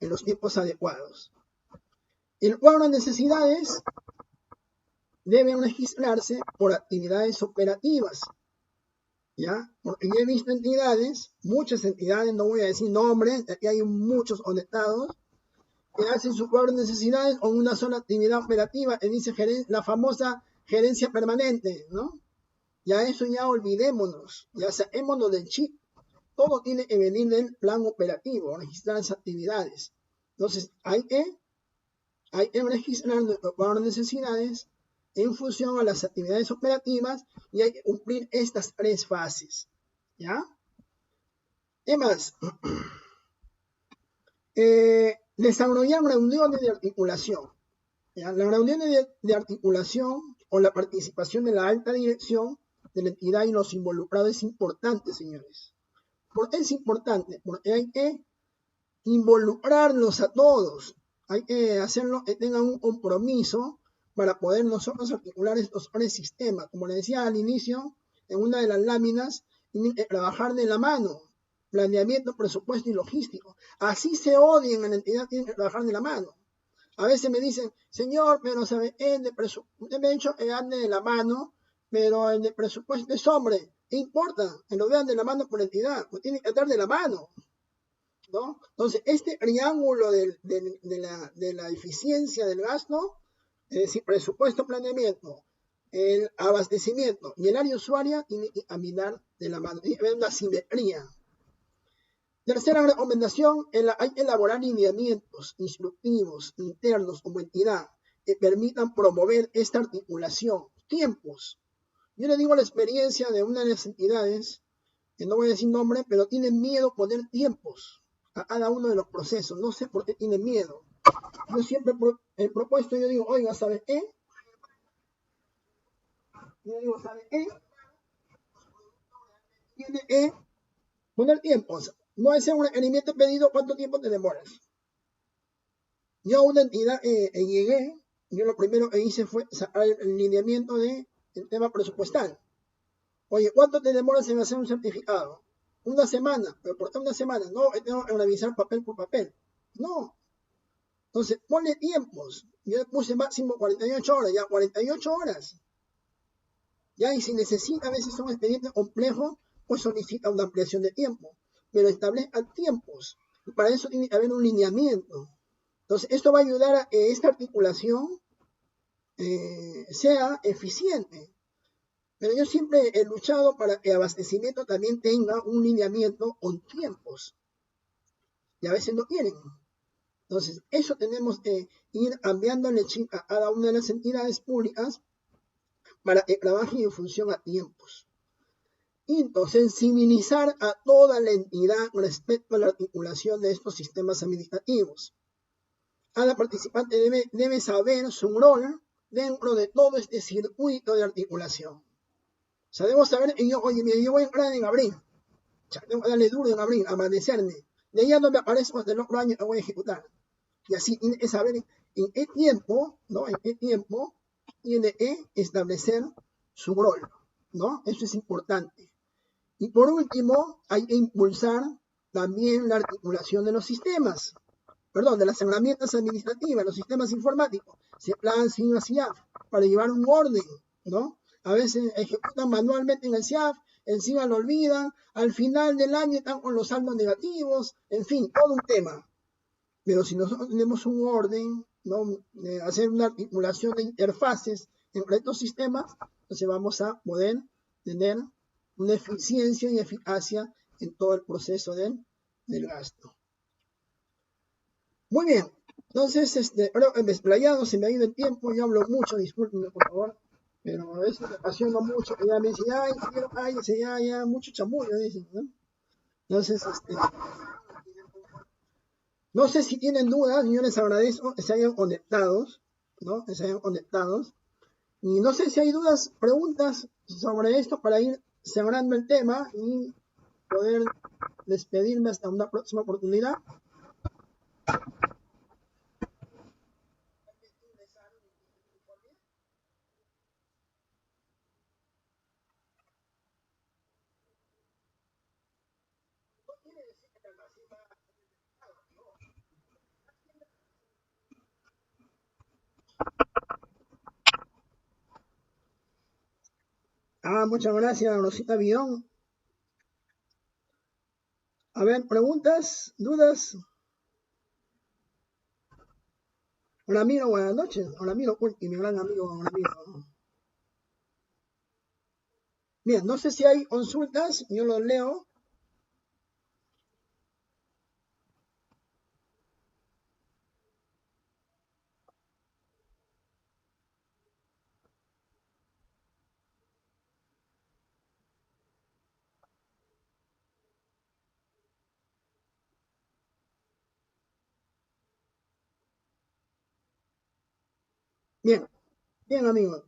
en los tiempos adecuados. El cuadro de necesidades deben registrarse por actividades operativas, ¿ya? Porque yo he visto entidades, muchas entidades, no voy a decir nombres, aquí hay muchos conectados, que hacen su cuadro de necesidades con una sola actividad operativa, que dice la famosa gerencia permanente, ¿no? Ya eso ya olvidémonos, ya saquémonos del chip. Todo tiene que venir del plan operativo, registrar esas actividades. Entonces, hay que registrar nuestro cuadro de necesidades en función a las actividades operativas y hay que cumplir estas 3 fases, ¿ya? ¿Qué más? Desarrollar reuniones de articulación, ¿ya? Las reuniones de articulación o la participación de la alta dirección de la entidad y los involucrados es importante, señores. Es importante, porque hay que involucrarlos a todos, hay que hacerlo que tengan un compromiso para poder nosotros articular estos tres sistemas. Como le decía al inicio, en una de las láminas, tienen que trabajar de la mano, planeamiento, presupuesto y logístico. Así se odien en la entidad, tienen que trabajar de la mano. A veces me dicen, señor, pero ¿sabe? Usted me ha dicho que ande de la mano, pero el de presupuesto es hombre. ¿Qué importa? Que lo vean de la mano por entidad, pues tiene que estar de la mano, ¿no? Entonces, este triángulo de la eficiencia del gasto, es decir, presupuesto, planeamiento, el abastecimiento y el área usuaria, tiene que caminar de la mano, tiene que haber una simetría. Tercera recomendación, hay que elaborar lineamientos instructivos internos como entidad que permitan promover esta articulación. Tiempos. Yo le digo la experiencia de una de las entidades, que no voy a decir nombre, pero tienen miedo a poner tiempos a cada uno de los procesos. No sé por qué tienen miedo. Yo siempre he propuesto, yo digo, oiga, ¿sabe qué? Yo digo, ¿sabe qué? Tiene que poner tiempos. No es un requerimiento pedido, ¿cuánto tiempo te demoras? Yo a una entidad llegué, yo lo primero que hice fue sacar el lineamiento del tema presupuestal. Oye, ¿cuánto te demoras en hacer un certificado? Una semana, pero ¿por qué una semana? No, tengo que revisar papel por papel. No. Entonces, ponle tiempos. Yo le puse máximo 48 horas, ya 48 horas. Ya, y si necesita a veces un expediente complejo, pues solicita una ampliación de tiempo. Pero establezca tiempos. Y para eso tiene que haber un lineamiento. Entonces, esto va a ayudar a que esta articulación sea eficiente. Pero yo siempre he luchado para que abastecimiento también tenga un lineamiento con tiempos. Y a veces no tienen. Entonces, eso tenemos que ir cambiándole chip a cada una de las entidades públicas para que trabajen en función a tiempos. Quinto, sensibilizar a toda la entidad respecto a la articulación de estos sistemas administrativos. Cada participante debe saber su rol dentro de todo este circuito de articulación. O sea, debo saber que yo voy a entrar en abril. O sea, tengo que darle duro en abril, amanecerme. De ahí ya no me aparezco hasta el otro año que voy a ejecutar. Y así tiene que saber en qué tiempo, ¿no? En qué tiempo tiene que establecer su rol, ¿no? Eso es importante. Y por último, hay que impulsar también la articulación de los sistemas, perdón, de las herramientas administrativas, los sistemas informáticos, CIEPLAN, SINA, CIAF, para llevar un orden, ¿no? A veces ejecutan manualmente en el CIAF, encima lo olvidan, al final del año están con los saldos negativos, en fin, todo un tema. Pero si nosotros tenemos un orden, ¿no? Hacer una articulación de interfaces entre estos sistemas, entonces vamos a poder tener una eficiencia y eficacia en todo el proceso del gasto. Muy bien, entonces, creo que me he explayado, se me ha ido el tiempo, yo hablo mucho, discúlpenme por favor, pero a veces me apasiona mucho, que ya me dicen, ay, quiero, cállese, ya, mucho chamullo, dicen, ¿no? Entonces, no sé si tienen dudas, yo les agradezco que se hayan conectado, ¿no? Que se hayan conectado. Y no sé si hay dudas, preguntas sobre esto para ir cerrando el tema y poder despedirme hasta una próxima oportunidad. Muchas gracias, Rosita Bidón. A ver, preguntas, dudas. Hola, Miro, buenas noches. Hola, Miro, y mi gran amigo, hola, Miro. Bien, no sé si hay consultas, yo los leo. Bien, bien, amigos.